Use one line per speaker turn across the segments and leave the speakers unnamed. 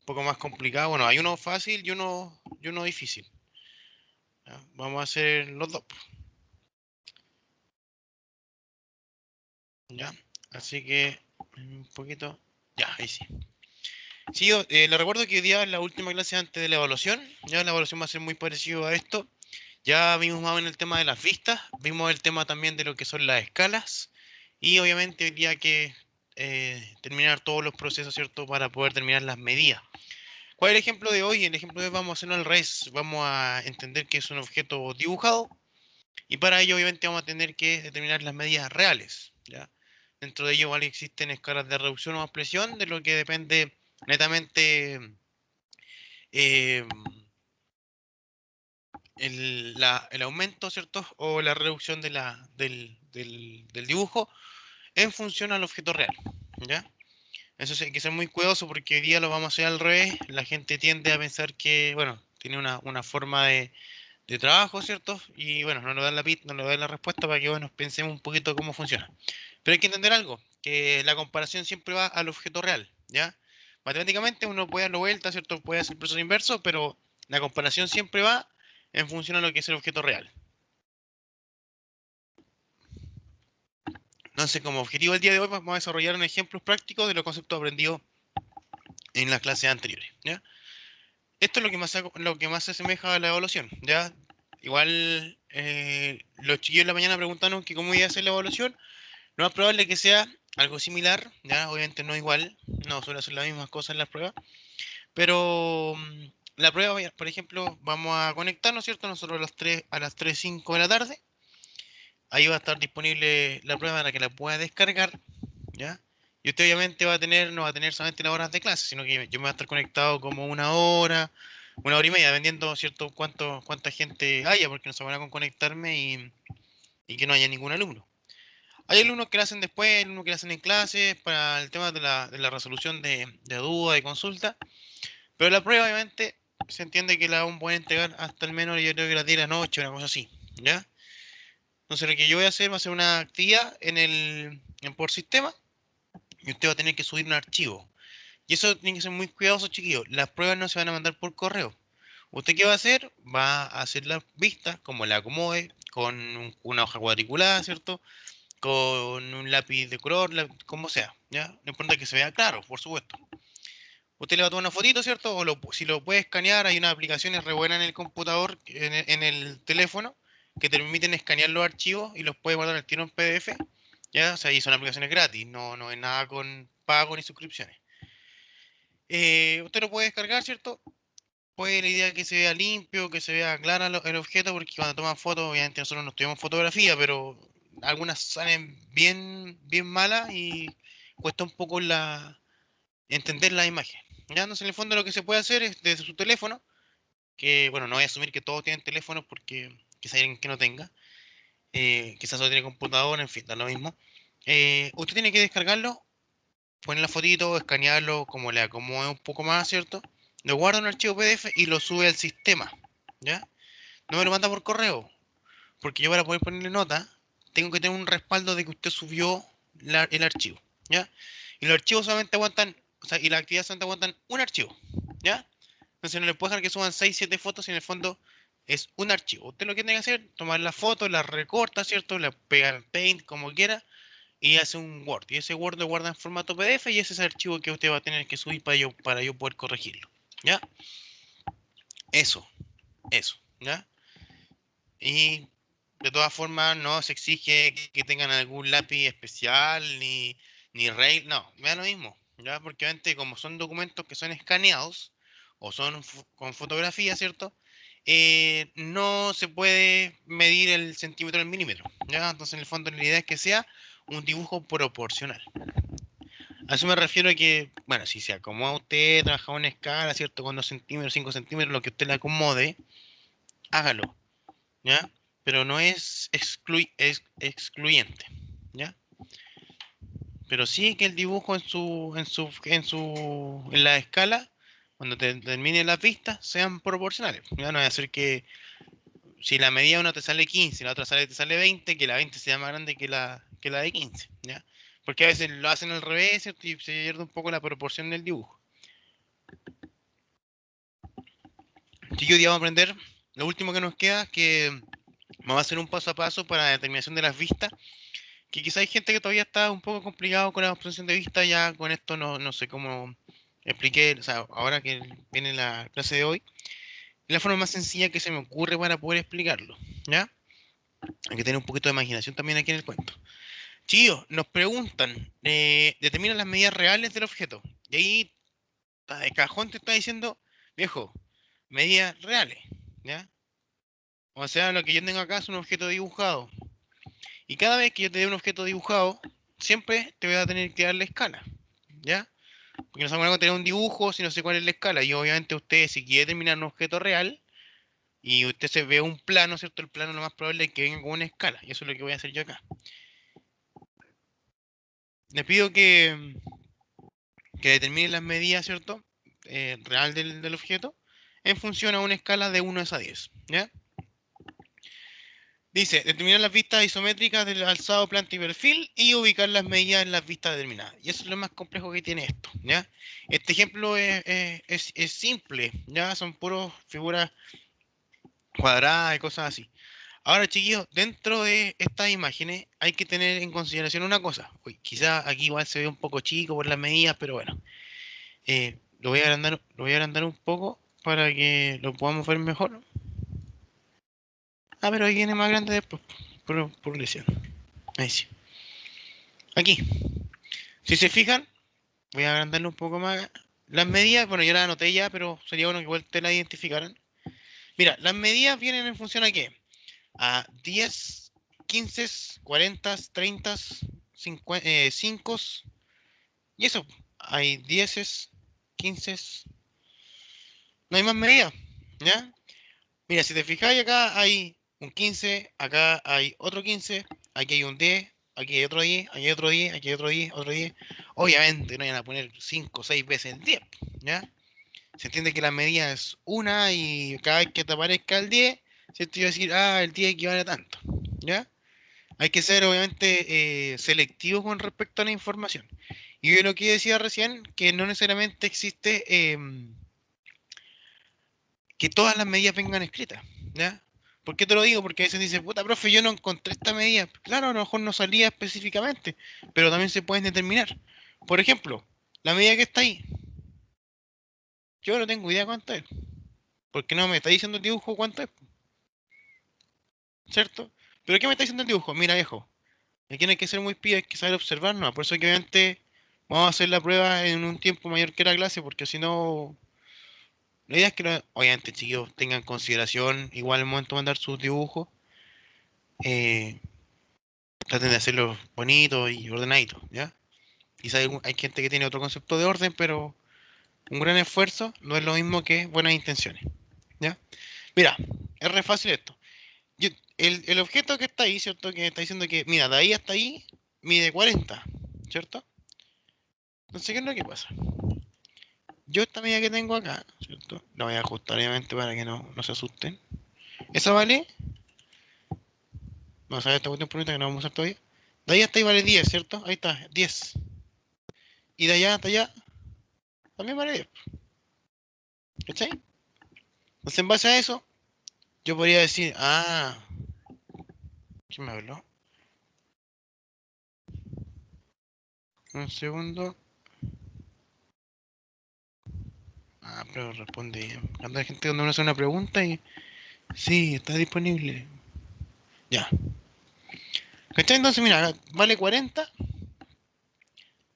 poco más complicado. Bueno, hay uno fácil y uno difícil. ¿Ya? Vamos a hacer los dos. ¿Ya? Así que un poquito. Ya, ahí sí. Sí, le recuerdo que hoy día es la última clase antes de la evaluación. Ya la evaluación va a ser muy parecido a esto. Ya vimos más en el tema de las vistas, vimos el tema también de lo que son las escalas y obviamente hoy día hay que terminar todos los procesos, ¿cierto? Para poder terminar las medidas. ¿Cuál es el ejemplo de hoy? El ejemplo de hoy vamos a hacerlo al revés. Vamos a entender que es un objeto dibujado y para ello obviamente vamos a tener que determinar las medidas reales, ¿ya? Dentro de ello, ¿vale? Existen escalas de reducción o ampliación, de lo que depende netamente eh, el aumento, ¿cierto? O la reducción del dibujo en función al objeto real, ¿ya? Eso sí, hay que ser muy cuidadoso porque hoy día lo vamos a hacer al revés. La gente tiende a pensar que, bueno, tiene una forma de trabajo, ¿cierto? Y bueno, no nos dan no nos dan la respuesta para que, bueno, pensemos un poquito cómo funciona. Pero hay que entender algo, que la comparación siempre va al objeto real, ¿ya? Matemáticamente uno puede darlo vuelta, ¿cierto? Puede hacer el proceso inverso, pero la comparación siempre va en función a lo que es el objeto real. Entonces, como objetivo del día de hoy, vamos a desarrollar un ejemplo práctico de los conceptos aprendidos en las clases anteriores, ¿ya? Esto es lo que más se asemeja a la evaluación, ¿ya? Igual los chiquillos en la mañana preguntaron que cómo iba a ser la evaluación. Lo más probable es que sea algo similar, ¿ya? Obviamente no igual, no suele ser las mismas cosas en las pruebas, pero la prueba, por ejemplo, vamos a conectarnos, ¿cierto? Nosotros a las 3:05 de la tarde. Ahí va a estar disponible la prueba para que la pueda descargar, ¿ya? Y usted obviamente no va a tener solamente las horas de clase, sino que yo me voy a estar conectado como una hora y media, dependiendo, ¿cierto?, cuánta gente haya, porque no se van a con conectarme y que no haya ningún alumno. Hay alumnos que lo hacen después, hay alumnos que lo hacen en clases para el tema de la resolución de dudas, de consulta, pero la prueba obviamente se entiende que la aún pueden entregar hasta al menos yo creo que las 10 de la noche, una cosa así, ¿ya? Entonces lo que yo voy a hacer va a ser una actividad por sistema y usted va a tener que subir un archivo. Y eso tiene que ser muy cuidadoso, chiquillos. Las pruebas no se van a mandar por correo. ¿Usted qué va a hacer? Va a hacer las vistas como la acomode, con una hoja cuadriculada, ¿cierto? Con un lápiz de color, como sea, ¿ya? No importa que se vea claro, por supuesto. Usted le va a tomar una fotito, ¿cierto? Si lo puede escanear, hay unas aplicaciones re buenas en el computador, en el teléfono, que te permiten escanear los archivos y los puede guardar al tiro en PDF, ¿ya? O sea, y son aplicaciones gratis, no es nada con pago ni suscripciones. Usted lo puede descargar, ¿cierto? Puede la idea que se vea limpio, que se vea clara el objeto, porque cuando toman fotos, obviamente nosotros no estudiamos fotografía, pero algunas salen bien, bien malas y cuesta un poco entender la imagen. Ya, entonces en el fondo lo que se puede hacer es desde su teléfono, que bueno, no voy a asumir que todos tienen teléfonos porque quizá hay alguien que no tenga, quizás solo tiene computadora, en fin, da lo mismo. Usted tiene que descargarlo, poner la fotito, escanearlo como le acomode un poco más, ¿cierto? Lo guarda en un archivo PDF y lo sube al sistema, ¿ya? No me lo manda por correo, porque yo para poder ponerle nota, tengo que tener un respaldo de que usted subió el archivo, ¿ya? Y los archivos solamente aguantan, o sea, y las actividades solamente aguantan un archivo, ¿ya? Entonces no le puedo dejar que suban 6 7 fotos y en el fondo es un archivo. Usted lo que tiene que hacer, tomar la foto, la recorta, ¿cierto? La pega en Paint como quiera y hace un Word. Y ese Word lo guarda en formato PDF y ese es el archivo que usted va a tener que subir para yo poder corregirlo. ¿Ya? Eso, eso, ¿ya? Y de todas formas no se exige que tengan algún lápiz especial ni rail, no, me da lo mismo, ¿ya? Porque obviamente como son documentos que son escaneados o son con fotografía, ¿cierto? No se puede medir el centímetro del milímetro, ¿ya? Entonces en el fondo la idea es que sea un dibujo proporcional. A eso me refiero a que, bueno, si se acomoda usted, trabaja una escala, ¿cierto? Con 2 centímetros, 5 centímetros, lo que usted le acomode, hágalo, ¿ya? Pero no es excluyente, ¿ya? Pero sí que el dibujo en la escala, cuando termine las vistas, sean proporcionales. Ya no va a ser que si la medida una te sale 15, la otra te sale 20, que la 20 sea más grande que la de 15, ¿ya? Porque a veces lo hacen al revés, ¿cierto? Y se pierde un poco la proporción del dibujo. Chiquillos, ya vamos a aprender lo último que nos queda, que vamos a hacer un paso a paso para la determinación de las vistas, que quizá hay gente que todavía está un poco complicado con la obtención de vista, ya con esto no sé cómo expliqué, o sea, ahora que viene la clase de hoy, es la forma más sencilla que se me ocurre para poder explicarlo, ¿ya? Hay que tener un poquito de imaginación también aquí en el cuento. Chicos, nos preguntan, determinan las medidas reales del objeto, y ahí de cajón te está diciendo, viejo, medidas reales, ¿ya? O sea, lo que yo tengo acá es un objeto dibujado. Y cada vez que yo te dé un objeto dibujado, siempre te voy a tener que dar la escala, ¿ya? Porque no sabemos tener un dibujo si no sé cuál es la escala. Y obviamente usted, si quiere terminar un objeto real, y usted se ve un plano, ¿cierto? El plano lo más probable es que venga con una escala. Y eso es lo que voy a hacer yo acá. Le pido que determine las medidas, ¿cierto? Real del objeto en función a una escala de 1 a 10, ¿ya? Dice, determinar las vistas isométricas del alzado, planta y perfil y ubicar las medidas en las vistas determinadas. Y eso es lo más complejo que tiene esto, ¿ya? Este ejemplo es simple, ¿ya? Son puras figuras cuadradas y cosas así. Ahora, chiquillos, dentro de estas imágenes hay que tener en consideración una cosa. Uy, quizá aquí igual se ve un poco chico por las medidas, pero bueno. Lo voy a agrandar un poco para que lo podamos ver mejor. Ah, pero ahí viene más grande después, por lesión. Ahí sí. Aquí. Si se fijan, voy a agrandarlo un poco más. Las medidas, bueno, yo las anoté ya, pero sería bueno que igual te las identificaran. Mira, las medidas vienen en función a qué? A 10, 15, 40, 30, 50, 5 y eso. Hay 10, 15, no hay más medidas, ¿ya? Mira, si te fijáis acá hay un 15, acá hay otro 15, aquí hay un 10, aquí hay otro 10, aquí hay otro 10, aquí hay otro 10, otro 10. Obviamente no van a poner 5 o 6 veces el 10, ¿ya? Se entiende que la medida es una y cada vez que te aparezca el 10, ¿cierto? Yo decir, el 10 equivale a tanto, ¿ya? Hay que ser obviamente selectivo con respecto a la información. Y yo lo que decía recién, que no necesariamente existe que todas las medidas vengan escritas, ¿ya? ¿Por qué te lo digo? Porque a veces dice, puta, profe, yo no encontré esta medida. Claro, a lo mejor no salía específicamente, pero también se pueden determinar. Por ejemplo, la medida que está ahí, yo no tengo idea cuánto es, porque no me está diciendo el dibujo cuánto es, ¿cierto? Pero ¿qué me está diciendo el dibujo? Mira, viejo, aquí no hay que ser muy pío, hay que saber observar, ¿no? Por eso que obviamente vamos a hacer la prueba en un tiempo mayor que la clase, porque si no, la idea es que, obviamente, chiquillos, tengan consideración igual el momento de mandar sus dibujos. eh, Traten de hacerlo bonito y ordenadito, ¿ya? Quizá hay gente que tiene otro concepto de orden, pero un gran esfuerzo no es lo mismo que buenas intenciones, ¿ya? Mira, es re fácil esto. El objeto que está ahí, ¿cierto? Que está diciendo que, mira, de ahí hasta ahí mide 40, ¿cierto? Entonces, ¿qué es lo que pasa? Yo esta medida que tengo acá, ¿cierto? La voy a ajustar obviamente para que no se asusten. Esa vale, vamos a ver esta cuestión por ahorita que no vamos a usar todavía. De ahí hasta ahí vale 10, ¿cierto? Ahí está, 10. Y de allá hasta allá también vale 10. ¿Cachai? Entonces, en base a eso, yo podría decir, ¿quién me habló? Un segundo. Pero responde bien. Cuando hay gente cuando uno hace una pregunta y, sí, está disponible. Ya. ¿Cachai? Entonces, mira, vale 40,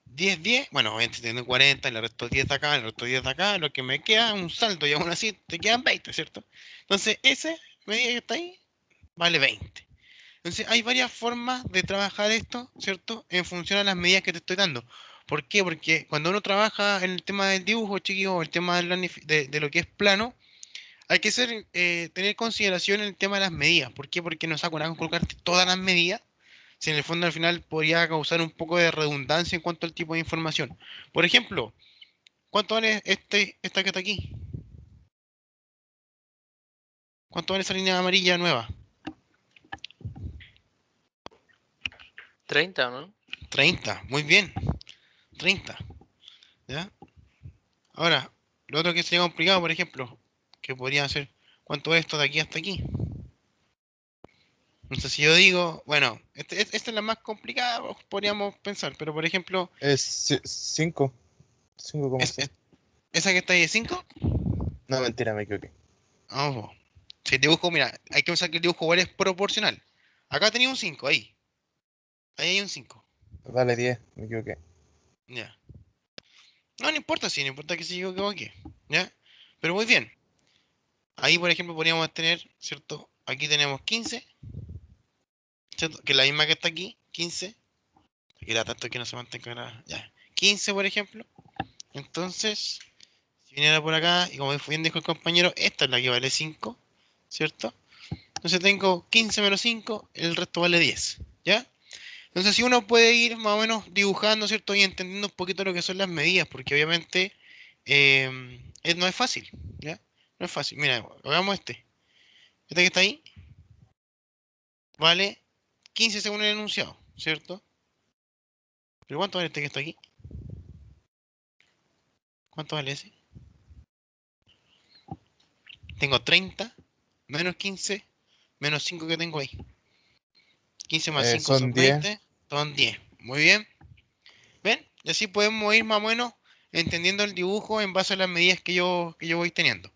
10, 10. Bueno, obviamente tengo 40, el resto 10 de acá, el resto 10 de acá. Lo que me queda un saldo y aún así te quedan 20, ¿cierto? Entonces, ese medida que está ahí, vale 20. Entonces, hay varias formas de trabajar esto, ¿cierto? En función a las medidas que te estoy dando. ¿Por qué? Porque cuando uno trabaja en el tema del dibujo, chiquillos, el tema de lo que es plano, hay que tener consideración el tema de las medidas. ¿Por qué? Porque no saco nada con colocarte todas las medidas, si en el fondo al final podría causar un poco de redundancia en cuanto al tipo de información. Por ejemplo, ¿cuánto vale esta que está aquí? ¿Cuánto vale esa línea amarilla nueva?
30, ¿no?
30, muy bien, 30, ¿ya? Ahora, lo otro que sería complicado, por ejemplo, que podría ser, ¿cuánto es esto de aquí hasta aquí? Entonces, si yo digo, bueno, esta es la más complicada, podríamos pensar, pero por ejemplo,
Es 5.
es,
5,5.
esa que está ahí es 5.
No, mentira, me equivoqué.
Vamos. Si el dibujo, mira, hay que pensar que el dibujo igual es proporcional. Acá tenía un 5 ahí. Ahí hay un 5.
Vale, 10, me equivoqué.
Ya. No, no importa, sí, no importa que se equivoque. ¿Ya? Pero muy bien. Ahí, por ejemplo, podríamos tener, ¿cierto? Aquí tenemos 15, ¿cierto? Que es la misma que está aquí, 15. Que era tanto que no se mantenga nada. Ya. 15, por ejemplo. Entonces, si viniera por acá, y como bien dijo el compañero, esta es la que vale 5, ¿cierto? Entonces tengo 15 menos 5, el resto vale 10. ¿Ya? Entonces, si uno puede ir más o menos dibujando, ¿cierto? Y entendiendo un poquito lo que son las medidas, porque obviamente no es fácil, ¿ya? No es fácil. Mira, hagamos este. Este que está ahí vale 15 según el enunciado, ¿cierto? ¿Pero cuánto vale este que está aquí? ¿Cuánto vale ese? Tengo 30 menos 15 menos 5 que tengo ahí. 15 más 5
Son
son
10.
20, son 10. Muy bien. ¿Ven? Y así podemos ir más o menos entendiendo el dibujo en base a las medidas que yo voy teniendo.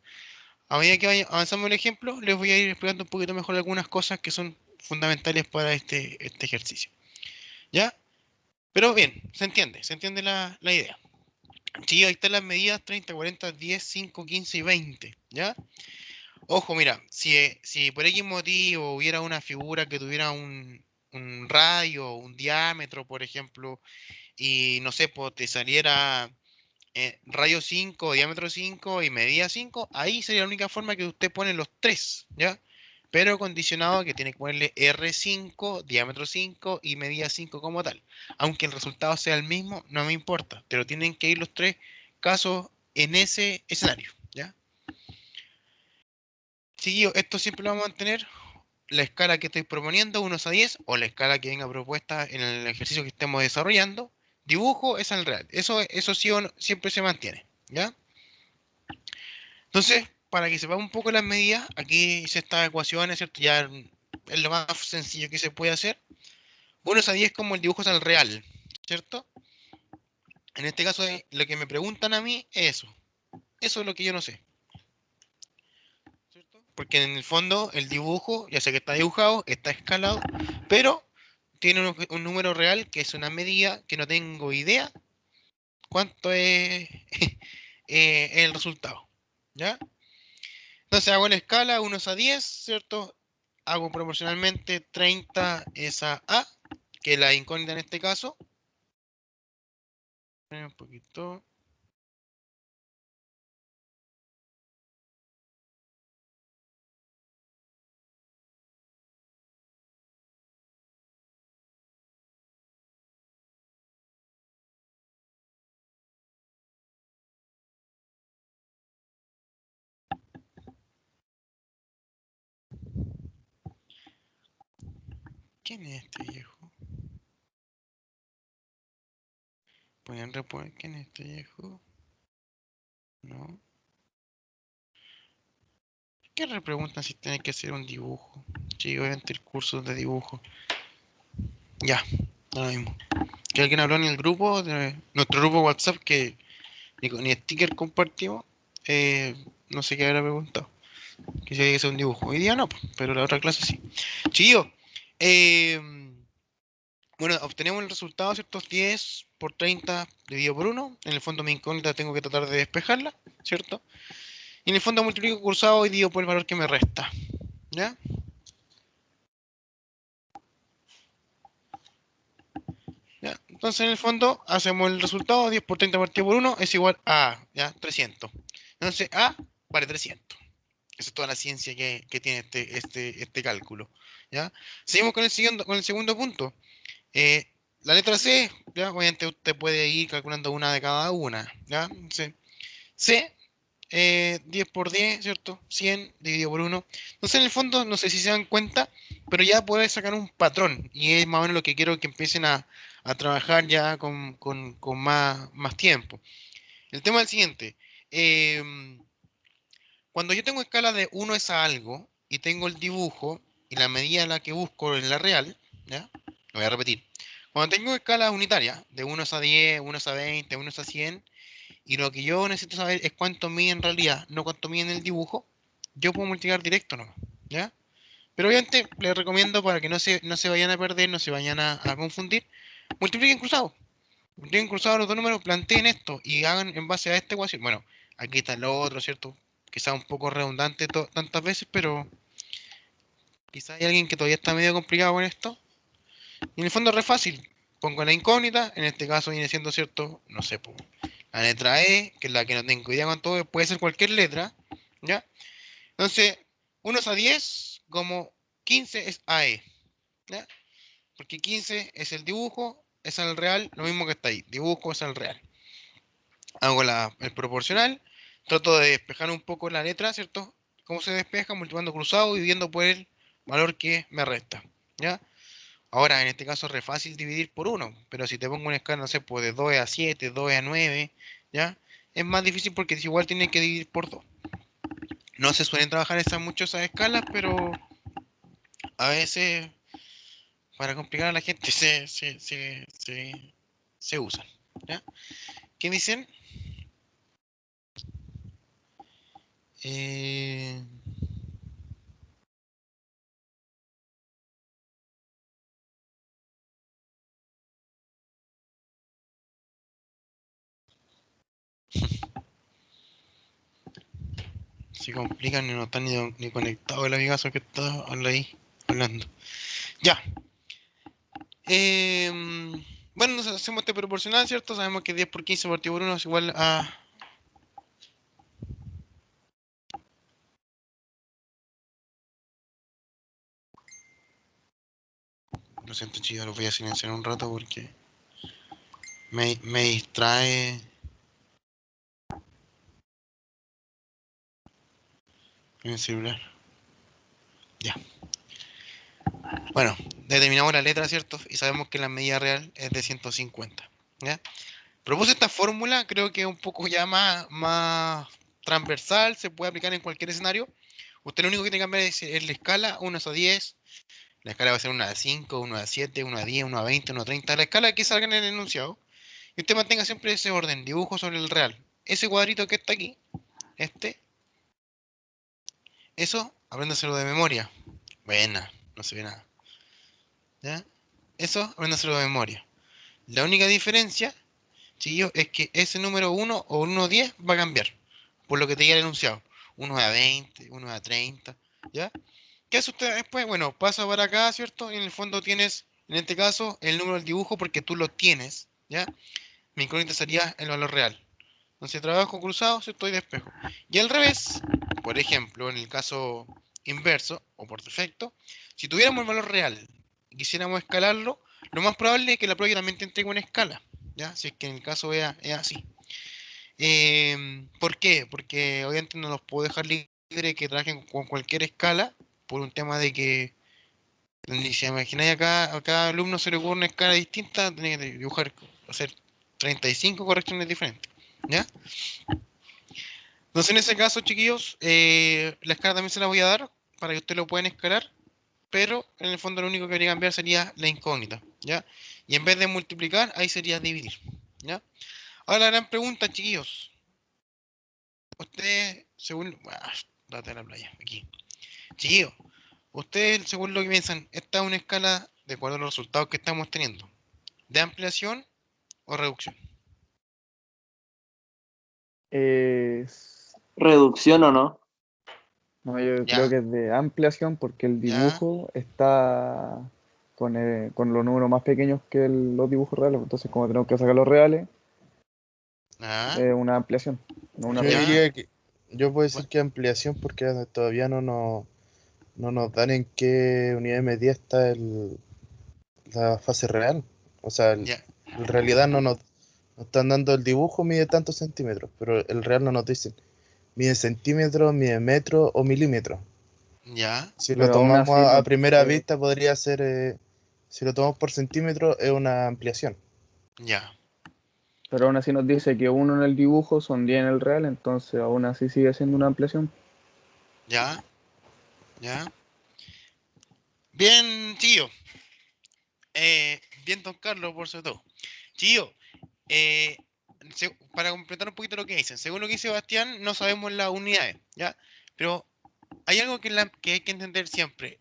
A medida que avanzamos el ejemplo, les voy a ir explicando un poquito mejor algunas cosas que son fundamentales para este ejercicio. ¿Ya? Pero bien, se entiende la idea. Sí, ahí están las medidas 30, 40, 10, 5, 15 y 20. ¿Ya? Ojo, mira, si por X motivo hubiera una figura que tuviera un radio, un diámetro, por ejemplo, y no sé, pues te saliera radio 5, diámetro 5 y medida 5, ahí sería la única forma que usted pone los tres, ¿ya? Pero condicionado a que tiene que ponerle R5, diámetro 5 y medida 5 como tal. Aunque el resultado sea el mismo, no me importa, pero tienen que ir los tres casos en ese escenario, ¿ya? Seguido, esto siempre lo vamos a mantener la escala que estoy proponiendo, 1 a 10, o la escala que venga propuesta en el ejercicio que estemos desarrollando. Dibujo es al real. Eso sí o no, siempre se mantiene, ¿ya? Entonces, para que sepamos un poco las medidas, aquí hice estas ecuaciones, ¿cierto? Ya es lo más sencillo que se puede hacer. 1 a 10 como el dibujo es al real, ¿cierto? En este caso, lo que me preguntan a mí es eso. Eso es lo que yo no sé, ¿cierto? Porque en el fondo el dibujo, ya sé que está dibujado, está escalado, pero tiene un número real que es una medida que no tengo idea cuánto es el resultado, ¿ya? Entonces hago la escala 1 a 10, ¿cierto? Hago proporcionalmente 30 es a, que es la incógnita en este caso. Un poquito. ¿Quién es este viejo? Pueden reponer quién es este viejo. No. ¿Qué repreguntan si tiene que hacer un dibujo? Sí, obviamente el curso de dibujo. Ya, ahora mismo. Que alguien habló en el grupo, de nuestro grupo WhatsApp, que ni sticker compartimos. No sé qué habrá preguntado. Que si hay que hacer un dibujo. Hoy día no, pero la otra clase sí. Chillo, eh, bueno, obtenemos el resultado, ¿cierto? 10 por 30 dividido por 1. En el fondo mi incógnita tengo que tratar de despejarla, ¿cierto? Y en el fondo multiplico cruzado y divido por el valor que me resta. ¿Ya? ¿Ya? Entonces en el fondo hacemos el resultado, 10 por 30 partido por 1 es igual a, ¿ya? 300. Entonces A vale 300. Esa es toda la ciencia que tiene este cálculo. ¿Ya? Seguimos con el segundo punto. Eh, la letra C, ¿ya? Obviamente usted puede ir calculando una de cada una. ¿Ya? C, 10 por 10, ¿cierto? 100 dividido por 1. Entonces, en el fondo, no sé si se dan cuenta, pero ya puedes sacar un patrón. Y es más o menos lo que quiero que empiecen a trabajar ya con más tiempo. El tema es el siguiente. Cuando yo tengo escala de 1 es a algo y tengo el dibujo y la medida a la que busco en la real, ¿ya? Lo voy a repetir. Cuando tengo escala unitaria, de 1 es a 10, 1 es a 20, 1 es a 100, y lo que yo necesito saber es cuánto mide en realidad, no cuánto mide en el dibujo, yo puedo multiplicar directo nomás, ¿ya? Pero obviamente les recomiendo para que no se vayan a perder, no se vayan a confundir, multipliquen cruzado. Multipliquen cruzado los dos números, planteen esto y hagan en base a esta ecuación. Bueno, aquí está lo otro, ¿cierto? Quizá un poco redundante tantas veces, pero quizá hay alguien que todavía está medio complicado con esto. Y en el fondo es re fácil. Pongo la incógnita, en este caso viene siendo, ¿cierto? No sé, po, la letra E, que es la que no tengo idea cuánto es, puede ser cualquier letra, ¿ya? Entonces, 1 es a 10, como 15 es AE, ¿ya? Porque 15 es el dibujo, es el real, lo mismo que está ahí. Dibujo es el real. Hago el proporcional, trato de despejar un poco la letra, ¿cierto? ¿Cómo se despeja? Multiplicando cruzado y viendo por el valor que me resta, ¿ya? Ahora, en este caso es re fácil dividir por 1, pero si te pongo una escala, no sé, pues de 2 a 7, 2 a 9, ¿ya? Es más difícil porque igual tienes que dividir por 2. No se suelen trabajar mucho esas escalas, pero a veces para complicar a la gente se usan, ¿ya? ¿Qué dicen? Eh... Se complican y no están ni conectados el amigazo que está ahí hablando. Ya. Bueno, nos hacemos este proporcional, ¿cierto? Sabemos que 10 por 15 partido por 1 es igual a... Lo siento, chicos, los voy a silenciar un rato porque me distrae el celular. Ya. Bueno, determinamos la letra, ¿cierto? Y sabemos que la medida real es de 150. ¿Ya? Propuse esta fórmula, creo que es un poco ya más transversal, se puede aplicar en cualquier escenario. Usted lo único que tiene que cambiar es la escala, 1 es a 10, la escala va a ser 1 a 5, 1 a 7, 1 a 10, 1 a 20, 1 a 30, la escala que salga en el enunciado. Y usted mantenga siempre ese orden, dibujo sobre el real. Ese cuadrito que está aquí, este, eso, apréndaselo de memoria. Buena, no se ve nada. ¿Ya? Eso, apréndaselo de memoria. La única diferencia, chiquillos, es que ese número 1 o 1 a 10 va a cambiar. Por lo que te diga el enunciado. 1 a 20, 1 a 30, ¿ya? ¿Qué hace usted después? Bueno, pasa para acá, ¿cierto? Y en el fondo tienes, en este caso, el número del dibujo porque tú lo tienes, ¿ya? Mi incógnita sería el valor real. Entonces trabajo cruzado, ¿cierto? Y despejo. Y al revés, por ejemplo, en el caso inverso, o por defecto, si tuviéramos el valor real y quisiéramos escalarlo, lo más probable es que la prueba también te entregue una escala, ¿ya? Si es que en el caso es así. ¿Por qué? Porque obviamente no los puedo dejar libre que trabajen con cualquier escala por un tema de que si imagináis acá, a cada alumno se le ocurre una escala distinta, tiene que dibujar, hacer 35 correcciones diferentes, ¿ya? Entonces en ese caso, chiquillos, la escala también se la voy a dar para que ustedes lo puedan escalar, pero en el fondo lo único que habría que cambiar sería la incógnita, ¿ya? Y en vez de multiplicar, ahí sería dividir, ¿ya? Ahora la gran pregunta, chiquillos. Ustedes, según... date a la playa, aquí. Chiquillos, ustedes, según lo que piensan, esta es una escala de acuerdo a los resultados que estamos teniendo. ¿De ampliación o reducción?
Es...
¿Reducción o no?
No, yo creo
Ya,
que es de ampliación porque el
ya.
dibujo está con los números más pequeños que los dibujos reales. Entonces, como tenemos que sacar los reales,
Ah,
es una ampliación, no una
Yo
reducción.
ya.
diría que, yo puedo decir
Bueno,
que ampliación porque todavía no nos dan en qué unidad de medida está la fase real. O sea,
ya.
en realidad nos están dando el dibujo mide tantos centímetros, pero el real no nos dicen mide centímetros, mide metros o milímetros.
Ya,
Si lo
Pero aún
tomamos
así,
a
no,
primera vista podría ser, si lo tomamos por centímetro es una ampliación.
ya.
pero aún así nos dice que uno en el dibujo son 10 en el real, entonces aún así sigue siendo una ampliación.
Ya, ya. Bien, Chillo. Bien, don Carlos, por sobre todo. Chillo, eh, para completar un poquito lo que dicen, según lo que dice Sebastián, no sabemos las unidades, ¿ya? Pero hay algo que hay que entender siempre.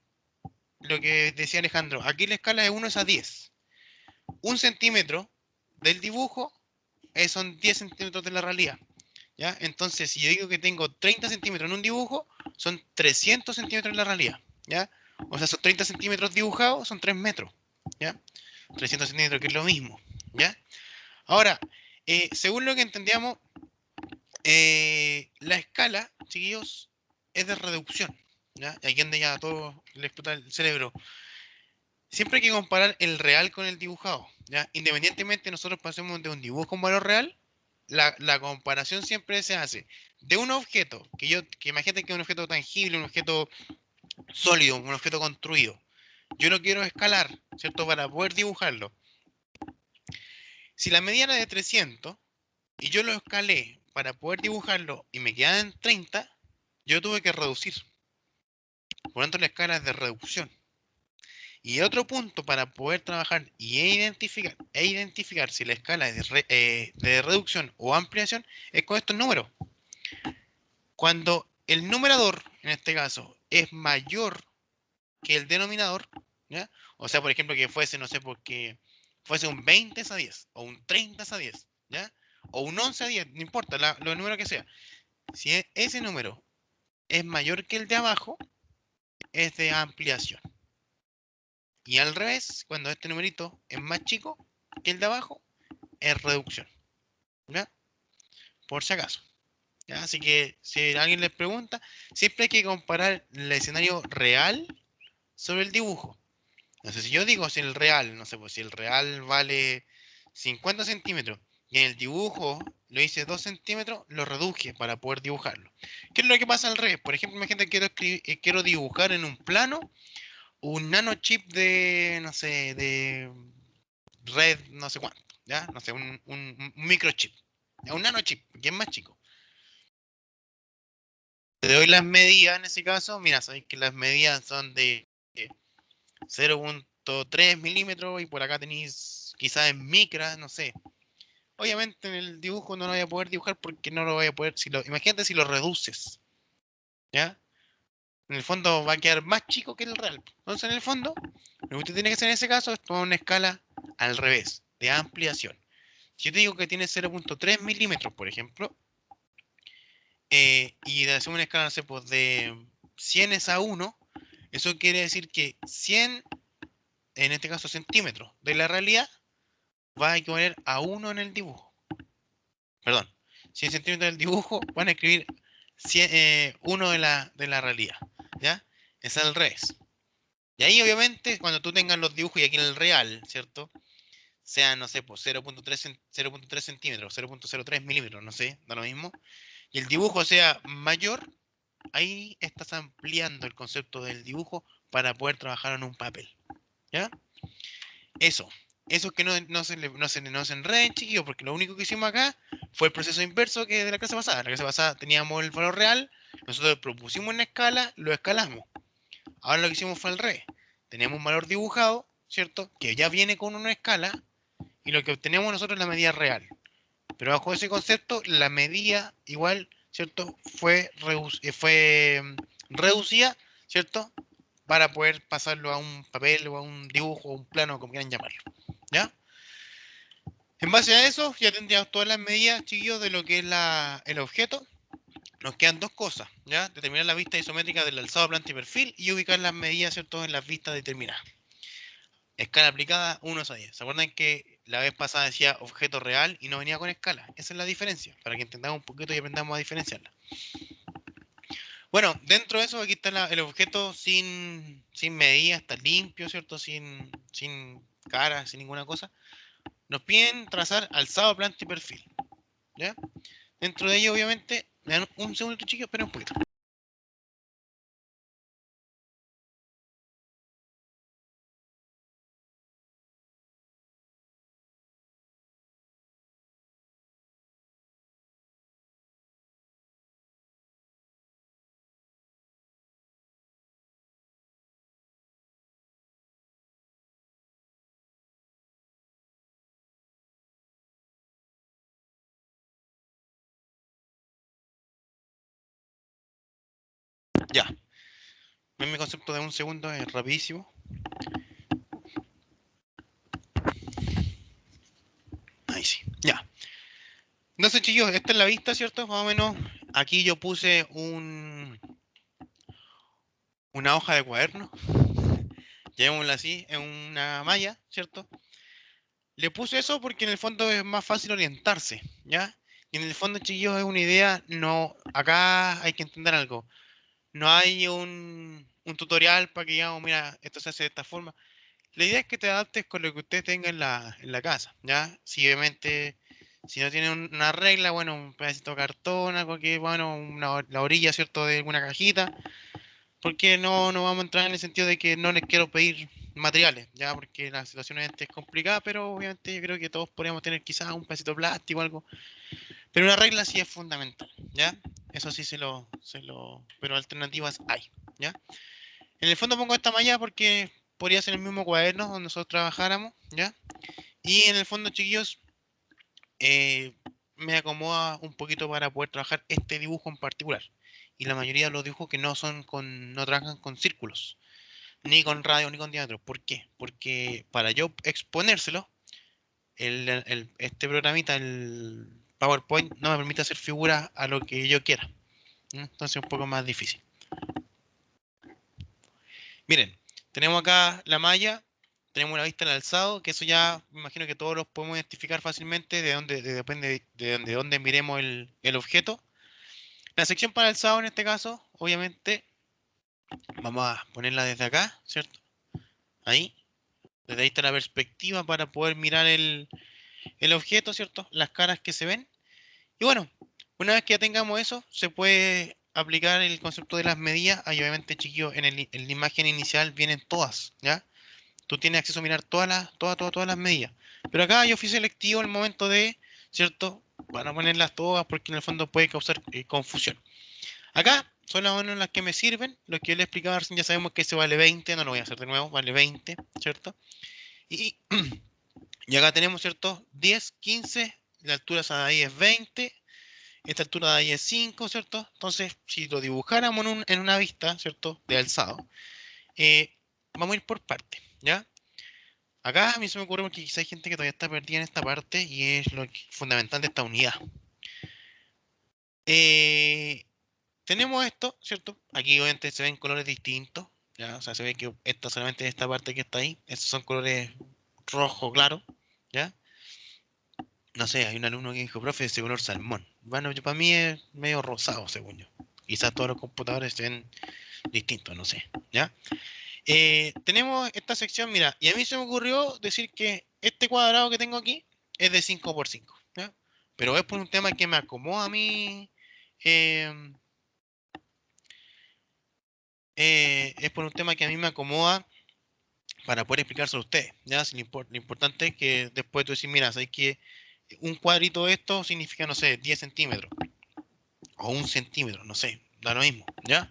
Lo que decía Alejandro, aquí la escala es 1 es a 10. Un centímetro del dibujo son 10 centímetros de la realidad. ¿Ya? Entonces, si yo digo que tengo 30 centímetros en un dibujo, son 300 centímetros en la realidad. ¿Ya? O sea, son 30 centímetros dibujados, son 3 metros. ¿Ya? 300 centímetros, que es lo mismo. ¿Ya? Ahora, según lo que entendíamos, la escala, chiquillos, es de reducción. ¿Ya? Y aquí donde ya a todos les explota el cerebro. Siempre hay que comparar el real con el dibujado, ¿ya? Independientemente nosotros pasemos de un dibujo a un valor real, la comparación siempre se hace de un objeto, que imagínate que es un objeto tangible, un objeto sólido, un objeto construido. Yo lo quiero escalar, ¿cierto? Para poder dibujarlo. Si la medida era de 300 y yo lo escalé para poder dibujarlo y me quedan 30, yo tuve que reducir. Por lo tanto, la escala es de reducción. Y otro punto para poder trabajar identificar si la escala es de reducción o ampliación es con estos números. Cuando el numerador, en este caso, es mayor que el denominador, ¿ya? O sea, por ejemplo, que fuese, no sé, porque fuese un 20 a 10 o un 30 a 10, ¿ya? O un 11 a 10, no importa, los números que sea. Si ese número es mayor que el de abajo, es de ampliación. Y al revés, cuando este numerito es más chico que el de abajo, es reducción. ¿Ya? Por si acaso. ¿Ya? Así que si alguien les pregunta, siempre hay que comparar el escenario real sobre el dibujo. No sé, si yo digo si el real, no sé, pues si el real vale 50 centímetros y en el dibujo lo hice 2 centímetros, lo reduje para poder dibujarlo. ¿Qué es lo que pasa al revés? Por ejemplo, imagínate que quiero dibujar en un plano un nanochip de, no sé, de red, no sé cuánto, ¿ya? No sé, un microchip, ¿ya? Un nanochip, que es más chico. Te doy las medidas en ese caso, mira, sabéis que las medidas son de 0.3 milímetros y por acá tenéis quizás en micras, no sé. Obviamente en el dibujo no lo voy a poder dibujar porque no lo voy a poder, imagínate si lo reduces, ¿ya? En el fondo va a quedar más chico que el real. Entonces en el fondo, lo que usted tiene que hacer en ese caso es tomar una escala al revés, de ampliación. Si yo te digo que tiene 0.3 milímetros, por ejemplo, y de hacer una escala, no sé, pues de 100 es a 1, eso quiere decir que 100, en este caso centímetros, de la realidad, va a equivaler a 1 en el dibujo. Perdón, 100 centímetros del dibujo van a escribir 1 de la realidad. ¿Ya? Es al revés. Y ahí obviamente cuando tú tengas los dibujos y aquí en el real, ¿cierto? Sean, no sé, pues 0.3 centímetros, 0.03 milímetros, no sé, da lo mismo. Y el dibujo sea mayor, ahí estás ampliando el concepto del dibujo para poder trabajar en un papel. ¿Ya? Eso. Eso es que no se enreden, chiquillos, porque lo único que hicimos acá fue el proceso inverso que de la clase pasada. La clase pasada teníamos el valor real, nosotros propusimos una escala, lo escalamos. Ahora lo que hicimos fue al revés. Tenemos un valor dibujado, ¿cierto? Que ya viene con una escala y lo que obtenemos nosotros es la medida real. Pero bajo ese concepto, la medida igual, ¿cierto? Fue reducida, ¿cierto? Para poder pasarlo a un papel o a un dibujo o un plano, como quieran llamarlo. ¿Ya? En base a eso, ya tendríamos todas las medidas, chiquillos, de lo que es el objeto. Nos quedan dos cosas, ¿ya? Determinar la vista isométrica del alzado, planta y perfil y ubicar las medidas, ¿cierto? En las vistas determinadas. Escala aplicada 1 a 10. ¿Se acuerdan que la vez pasada decía objeto real y no venía con escala? Esa es la diferencia, para que entendamos un poquito y aprendamos a diferenciarla. Bueno, dentro de eso aquí está el objeto sin medida, está limpio, ¿cierto? Sin cara, sin ninguna cosa. Nos piden trazar alzado, planta y perfil, ¿ya? Dentro de ello, obviamente, me dan un segundo, chicos, esperen un poquito. Ya. Ven mi concepto de un segundo, es rapidísimo. Ahí sí. Ya. Entonces, chicos, esta es la vista, ¿cierto? Más o menos. Aquí yo puse una hoja de cuaderno. Llamémosla así, en una malla, ¿cierto? Le puse eso porque en el fondo es más fácil orientarse, ¿ya? Y en el fondo, chicos, es una idea, no, acá hay que entender algo. No hay un tutorial para que digamos, mira, esto se hace de esta forma. La idea es que te adaptes con lo que usted tenga en la casa, ¿ya? Si obviamente, si no tiene una regla, bueno, un pedacito de cartón, algo que, bueno, la orilla, ¿cierto?, de alguna cajita, porque no vamos a entrar en el sentido de que no les quiero pedir materiales, ya, porque la situación obviamente es complicada, pero obviamente yo creo que todos podríamos tener quizás un pedacito de plástico o algo, pero una regla sí es fundamental, ¿ya? Eso sí pero alternativas hay, ¿ya? En el fondo pongo esta malla porque podría ser el mismo cuaderno donde nosotros trabajáramos, ¿ya? Y en el fondo, chiquillos, eh, me acomoda un poquito para poder trabajar este dibujo en particular. Y la mayoría de los dibujos que no trabajan con círculos, ni con radio, ni con diámetro. ¿Por qué? Porque para yo exponérselo, este programita, el PowerPoint, no me permite hacer figuras a lo que yo quiera. Entonces es un poco más difícil. Miren, tenemos acá la malla, tenemos la vista del alzado, que eso ya me imagino que todos los podemos identificar fácilmente depende de dónde miremos el objeto. La sección para alzado en este caso, obviamente, vamos a ponerla desde acá, ¿cierto? Ahí. Desde ahí está la perspectiva para poder mirar el objeto, ¿cierto? Las caras que se ven. Y bueno, una vez que ya tengamos eso, se puede aplicar el concepto de las medidas. Ahí obviamente, chiquillos, en la imagen inicial vienen todas, ¿ya? Tú tienes acceso a mirar todas las medidas. Pero acá yo fui selectivo en el momento de, ¿cierto? Para ponerlas todas porque en el fondo puede causar confusión. Acá son las manos las que me sirven. Lo que yo le explicaba recién, ya sabemos que ese vale 20, no lo voy a hacer de nuevo, vale 20, ¿cierto? Y, y acá tenemos, ¿cierto? 10, 15, la altura de ahí es 20, esta altura de ahí es 5, ¿cierto? Entonces, si lo dibujáramos en una vista, ¿cierto? De alzado, vamos a ir por parte, ¿ya? Acá a mí se me ocurre porque quizá hay gente que todavía está perdida en esta parte y es fundamental de esta unidad. Eh, Tenemos esto, ¿cierto? Aquí obviamente se ven colores distintos, ¿ya? O sea, se ve que esta solamente esta parte que está ahí, estos son colores rojo claro, ¿ya? No sé, hay un alumno que dijo, profe, ese color salmón. Bueno, para mí es medio rosado, según yo. Quizás todos los computadores se ven distintos, no sé, ¿ya? Tenemos esta sección, mira, y a mí se me ocurrió decir que este cuadrado que tengo aquí es de 5 por 5, ¿ya? Pero es por un tema que me acomoda a mí, eh, es por un tema que a mí me acomoda para poder explicárselo a ustedes, ¿ya? Si lo importante es que después tú decís, mira, sabes que un cuadrito de esto significa, no sé, 10 centímetros o 1 centímetro, no sé, da lo mismo, ¿ya?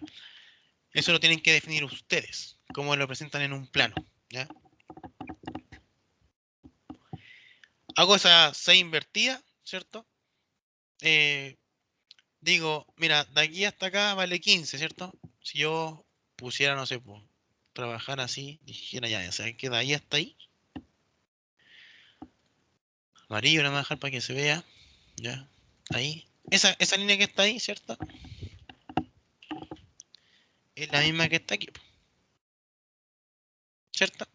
Eso lo tienen que definir ustedes, cómo lo presentan en un plano, ¿ya? Hago esa C invertida, ¿cierto? Eh, Digo, mira, de aquí hasta acá vale 15, ¿cierto? Si yo pusiera, no sé, pues, trabajar así, dijera ya, ¿sabes qué? De ahí hasta ahí. Amarillo la voy a dejar para que se vea, ¿ya? Ahí. Esa línea que está ahí, ¿cierto? Es la misma que está aquí, po, ¿cierto?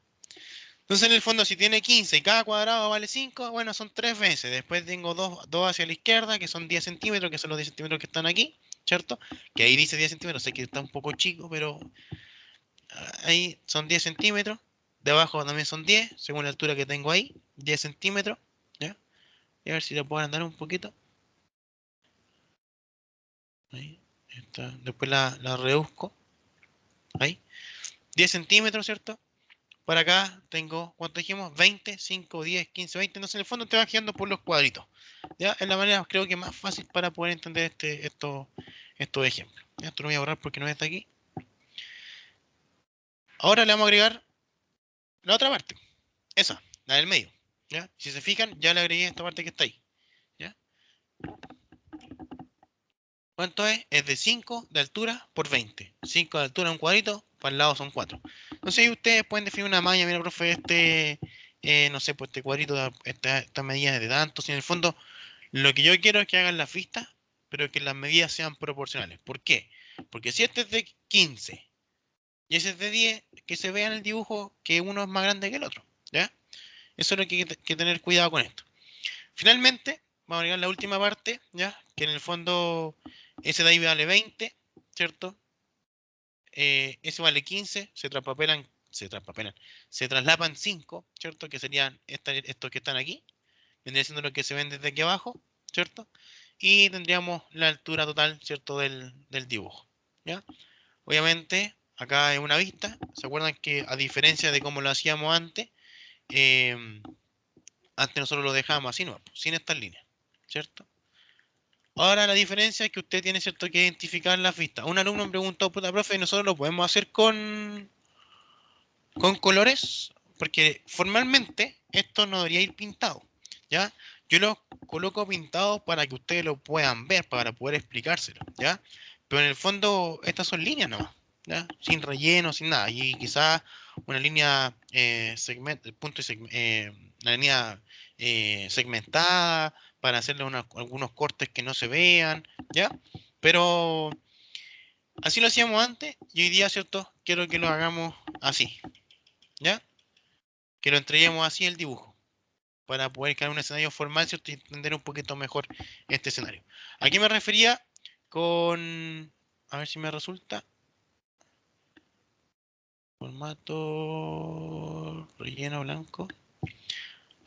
Entonces, en el fondo, si tiene 15 y cada cuadrado vale 5, bueno, son 3 veces. Después tengo dos hacia la izquierda, que son 10 centímetros, que son los 10 centímetros que están aquí, ¿cierto? Que ahí dice 10 centímetros, sé que está un poco chico, pero ahí son 10 centímetros. De abajo también son 10, según la altura que tengo ahí, 10 centímetros, ¿ya? Y a ver si la puedo andar un poquito. Ahí está. Después la reduzco. Ahí. 10 centímetros, ¿cierto? Para acá tengo, ¿cuánto dijimos? 20, 5, 10, 15, 20. Entonces en el fondo te va guiando por los cuadritos. ¿Ya? Es la manera, creo que más fácil para poder entender estos ejemplos. ¿Ya? Esto lo voy a borrar porque no está aquí. Ahora le vamos a agregar la otra parte. Esa, la del medio. ¿Ya? Si se fijan, ya le agregué esta parte que está ahí. ¿Ya? ¿Cuánto es? Es de 5 de altura por 20. 5 de altura en un cuadrito, para el lado son 4. Entonces ahí ustedes pueden definir una malla, mira, profe, no sé, pues este cuadrito, esta medida es de tanto. Si en el fondo lo que yo quiero es que hagan las vistas, pero que las medidas sean proporcionales. ¿Por qué? Porque si este es de 15 y ese es de 10, que se vea en el dibujo que uno es más grande que el otro. ¿Ya? Eso es lo que hay que tener cuidado con esto. Finalmente, vamos a llegar a la última parte, ¿ya? Que en el fondo ese de ahí vale 20, ¿cierto? Ese vale 15, se traslapan 5, ¿cierto? Que serían estos que están aquí, vendría siendo lo que se ven desde aquí abajo, ¿cierto? Y tendríamos la altura total, ¿cierto? Del dibujo, ¿ya? Obviamente, acá es una vista, ¿se acuerdan que a diferencia de cómo lo hacíamos antes, eh, antes nosotros lo dejábamos así, no, sin estas líneas, ¿cierto? Ahora la diferencia es que usted tiene, ¿cierto?, que identificar las vistas. Un alumno me preguntó, puta, profe, nosotros lo podemos hacer con colores, porque formalmente esto no debería ir pintado, ¿ya? Yo lo coloco pintado para que ustedes lo puedan ver, para poder explicárselo, ¿ya? Pero en el fondo estas son líneas nomás, ¿ya? Sin relleno, sin nada. Y quizás una línea una línea segmentada para hacerle algunos cortes que no se vean, ¿ya? Pero así lo hacíamos antes y hoy día, ¿cierto? Quiero que lo hagamos así, ¿ya? Que lo entreguemos así el dibujo, para poder crear un escenario formal, ¿cierto? Y entender un poquito mejor este escenario. Aquí me refería con, a ver si me resulta, formato relleno blanco.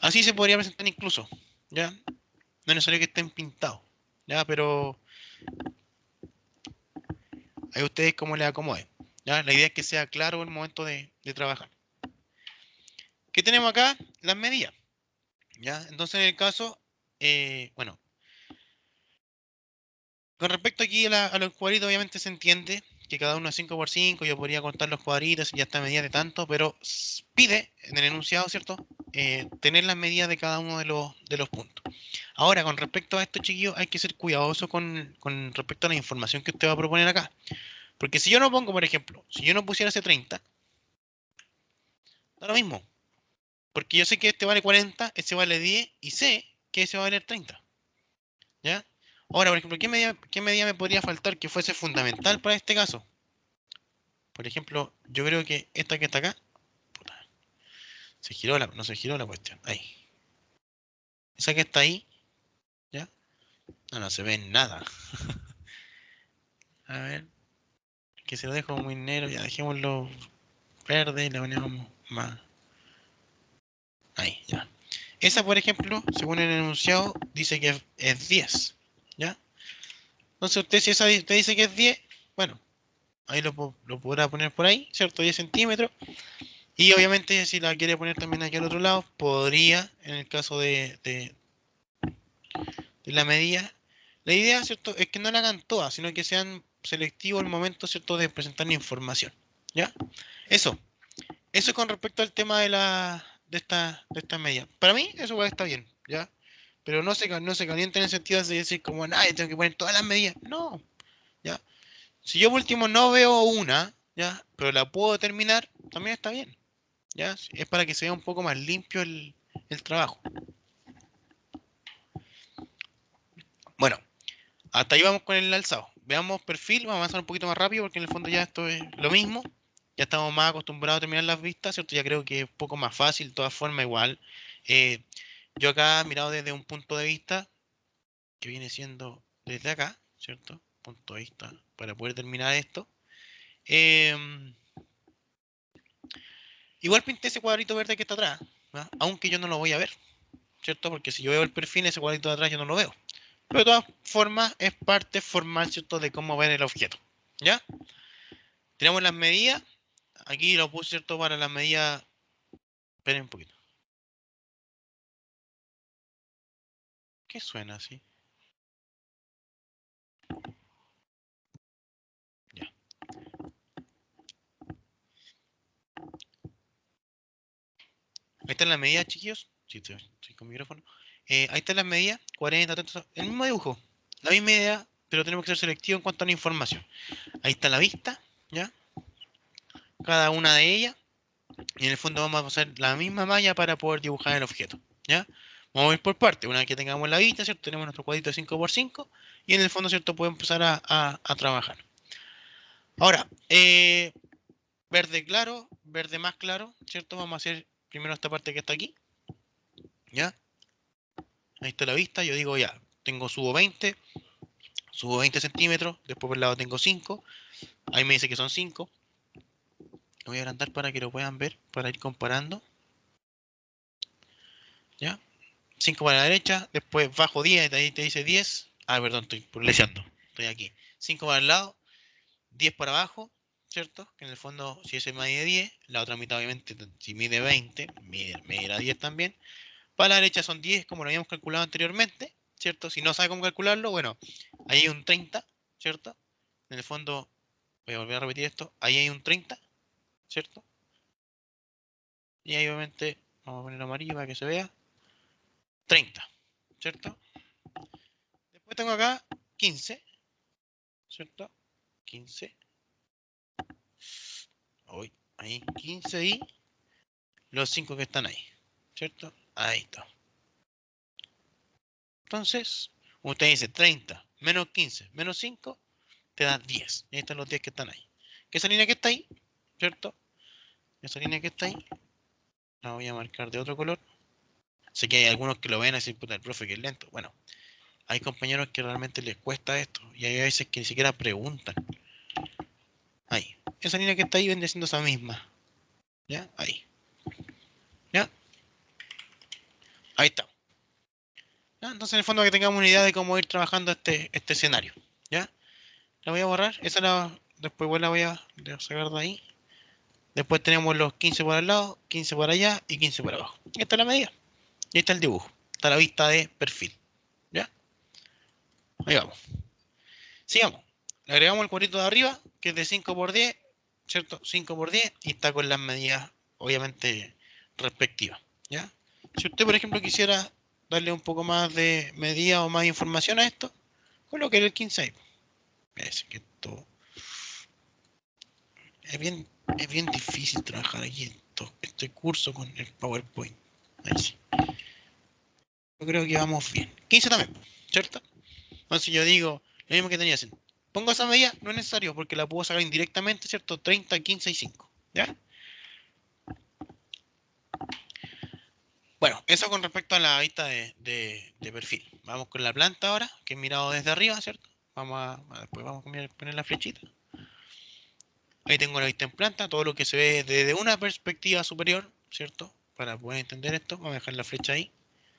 Así se podría presentar incluso, ¿ya? No es necesario que estén pintados, ¿ya? Pero ahí ustedes como les acomoden, ¿ya? La idea es que sea claro en el momento de trabajar. ¿Qué tenemos acá? Las medidas, ¿ya? Entonces en el caso, bueno, con respecto aquí a los cuadritos, obviamente se entiende que cada uno es 5 por 5. Yo podría contar los cuadritos y ya está medida de tanto, pero pide en el enunciado, ¿cierto? Tener las medidas de cada uno de los puntos. Ahora, con respecto a esto, chiquillos, hay que ser cuidadoso con respecto a la información que usted va a proponer acá. Porque si yo no pongo, por ejemplo, si yo no pusiera ese 30, da lo mismo. Porque yo sé que este vale 40, ese vale 10 y sé que ese va a valer 30. ¿Ya? Ahora, por ejemplo, ¿qué medida me podría faltar que fuese fundamental para este caso? Por ejemplo, yo creo que esta que está acá, puta, no se giró la cuestión. Ahí. Esa que está ahí, ¿ya? No se ve nada. A ver, que se lo dejo muy negro, ya dejémoslo verde y le ponemos más. Ahí, ya. Esa, por ejemplo, según el enunciado, dice que es 10, ¿ya? Entonces usted, si usted dice que es 10, bueno, ahí lo podrá poner por ahí, ¿cierto? 10 centímetros. Y obviamente si la quiere poner también aquí al otro lado, podría, en el caso de la medida. La idea, ¿cierto?, es que no la hagan todas, sino que sean selectivos el momento, ¿cierto?, de presentar la información. ¿Ya? Eso. Eso con respecto al tema de esta medida. Para mí, eso igual está bien, ¿ya? Pero no se calienten en el sentido de decir como, ay, tengo que poner todas las medidas. No, ¿ya? Si yo por último no veo una, ¿ya? Pero la puedo determinar, también está bien, ¿ya? Es para que sea un poco más limpio el trabajo. Bueno, hasta ahí vamos con el alzado. Veamos perfil, vamos a avanzar un poquito más rápido porque en el fondo ya esto es lo mismo. Ya estamos más acostumbrados a terminar las vistas, ¿cierto? Ya creo que es un poco más fácil, de todas formas igual. Eh, yo acá mirado desde un punto de vista que viene siendo desde acá, ¿cierto? Punto de vista para poder terminar esto. Eh, igual pinté ese cuadrito verde que está atrás, ¿no? Aunque yo no lo voy a ver, ¿cierto? Porque si yo veo el perfil, ese cuadrito de atrás yo no lo veo. Pero de todas formas es parte formal, ¿cierto?, de cómo ver el objeto. ¿Ya? Tenemos las medidas. Aquí lo puse, ¿cierto?, para las medidas. Esperen un poquito. ¿Qué suena así? Ya. Ahí están las medidas, chiquillos. Sí, estoy con micrófono. Ahí están las medidas. 40, 30, el mismo dibujo. La misma idea. pero tenemos que ser selectivos en cuanto a la información. Ahí está la vista, ¿ya? Cada una de ellas. Y en el fondo vamos a usar la misma malla para poder dibujar el objeto, ¿ya? Vamos a ir por partes. Una vez que tengamos la vista, ¿cierto? Tenemos nuestro cuadrito de 5×5 y en el fondo, ¿cierto? Podemos empezar a trabajar. Ahora, verde claro, verde más claro, ¿cierto? Vamos a hacer primero esta parte que está aquí, ¿ya? Ahí está la vista, yo digo ya, subo 20 centímetros, después por el lado tengo 5, ahí me dice que son 5. Lo voy a agrandar para que lo puedan ver, para ir comparando, ¿ya? 5 para la derecha, después bajo 10, ahí te dice 10. Ah, perdón, estoy leseando, estoy aquí. 5 para el lado, 10 para abajo, ¿cierto? Que en el fondo, si ese mide 10, la otra mitad obviamente, si mide 20, medirá 10 también. Para la derecha son 10, como lo habíamos calculado anteriormente, ¿cierto? Si no sabe cómo calcularlo, bueno, ahí hay un 30, ¿cierto? En el fondo, voy a volver a repetir esto, ahí hay un 30, ¿cierto? Y ahí obviamente, vamos a poner amarillo para que se vea, 30, ¿cierto? Después tengo acá 15, ¿cierto? 15. Hoy, ahí, 15 y los 5 que están ahí, ¿cierto? Ahí está. Entonces, usted dice 30 menos 15 menos 5 te da 10. Y ahí están los 10 que están ahí. Que esa línea que está ahí, ¿cierto? Esa línea que está ahí, la voy a marcar de otro color. Sé que hay algunos que lo ven así, puta, el profe que es lento. Bueno, hay compañeros que realmente les cuesta esto. Y hay veces que ni siquiera preguntan. Ahí. Esa línea que está ahí viene siendo esa misma. ¿Ya? Ahí. ¿Ya? Ahí está. ¿Ya? Entonces, en el fondo, que tengamos una idea de cómo ir trabajando este escenario. ¿Ya? La voy a borrar. Después igual la voy a sacar de ahí. Después tenemos los 15 por al lado, 15 por allá y 15 por abajo. Y esta es la medida. Y ahí está el dibujo. Está la vista de perfil. ¿Ya? Ahí vamos. Sigamos. Le agregamos el cuadrito de arriba, que es de 5×10, ¿cierto? 5×10 y está con las medidas, obviamente, respectivas. ¿Ya? Si usted, por ejemplo, quisiera darle un poco más de medida o más información a esto, coloque el 15 ahí. Es que esto es bien difícil trabajar aquí este curso con el PowerPoint. Ahí sí. Yo creo que vamos bien. 15 también, ¿cierto? Entonces yo digo, lo mismo que tenía haciendo. Pongo esa medida, no es necesario porque la puedo sacar indirectamente, ¿cierto? 30, 15 y 5. ¿Ya? Bueno, eso con respecto a la vista de perfil. Vamos con la planta ahora, que he mirado desde arriba, ¿cierto? Después vamos a poner la flechita. Ahí tengo la vista en planta, todo lo que se ve desde una perspectiva superior, ¿cierto? Para poder entender esto, vamos a dejar la flecha ahí.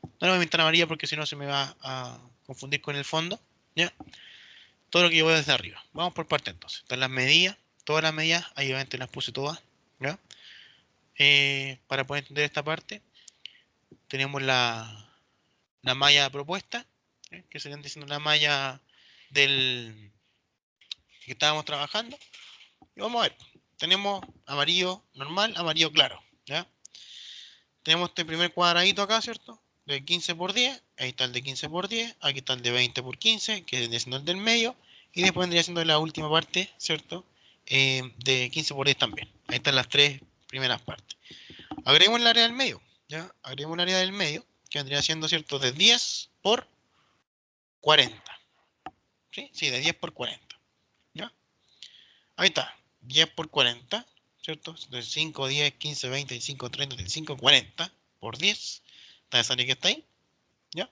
No la voy a pintar amarilla porque si no se me va a confundir con el fondo, ¿ya? Todo lo que yo veo desde arriba. Vamos por parte entonces. Están las medidas, todas las medidas, ahí obviamente las puse todas, ¿ya? Para poder entender esta parte, tenemos la malla propuesta, que serían diciendo la malla del que estábamos trabajando. Y vamos a ver, tenemos amarillo normal, amarillo claro, ¿ya? Tenemos este primer cuadradito acá, ¿cierto? De 15×10, ahí está el de 15×10, aquí está el de 20×15, que vendría siendo el del medio, y después vendría siendo la última parte, ¿cierto? De 15×10 también. Ahí están las tres primeras partes. Agregamos el área del medio, ¿ya? Agregamos el área del medio, que vendría siendo, ¿cierto? De 10×40. ¿Sí? Sí, de 10×40. ¿Ya? Ahí está. 10×40, ¿cierto? De 5, 10, 15, 20, 25, 30, 35, 40 por 10. Está esa área que está ahí. ¿Ya?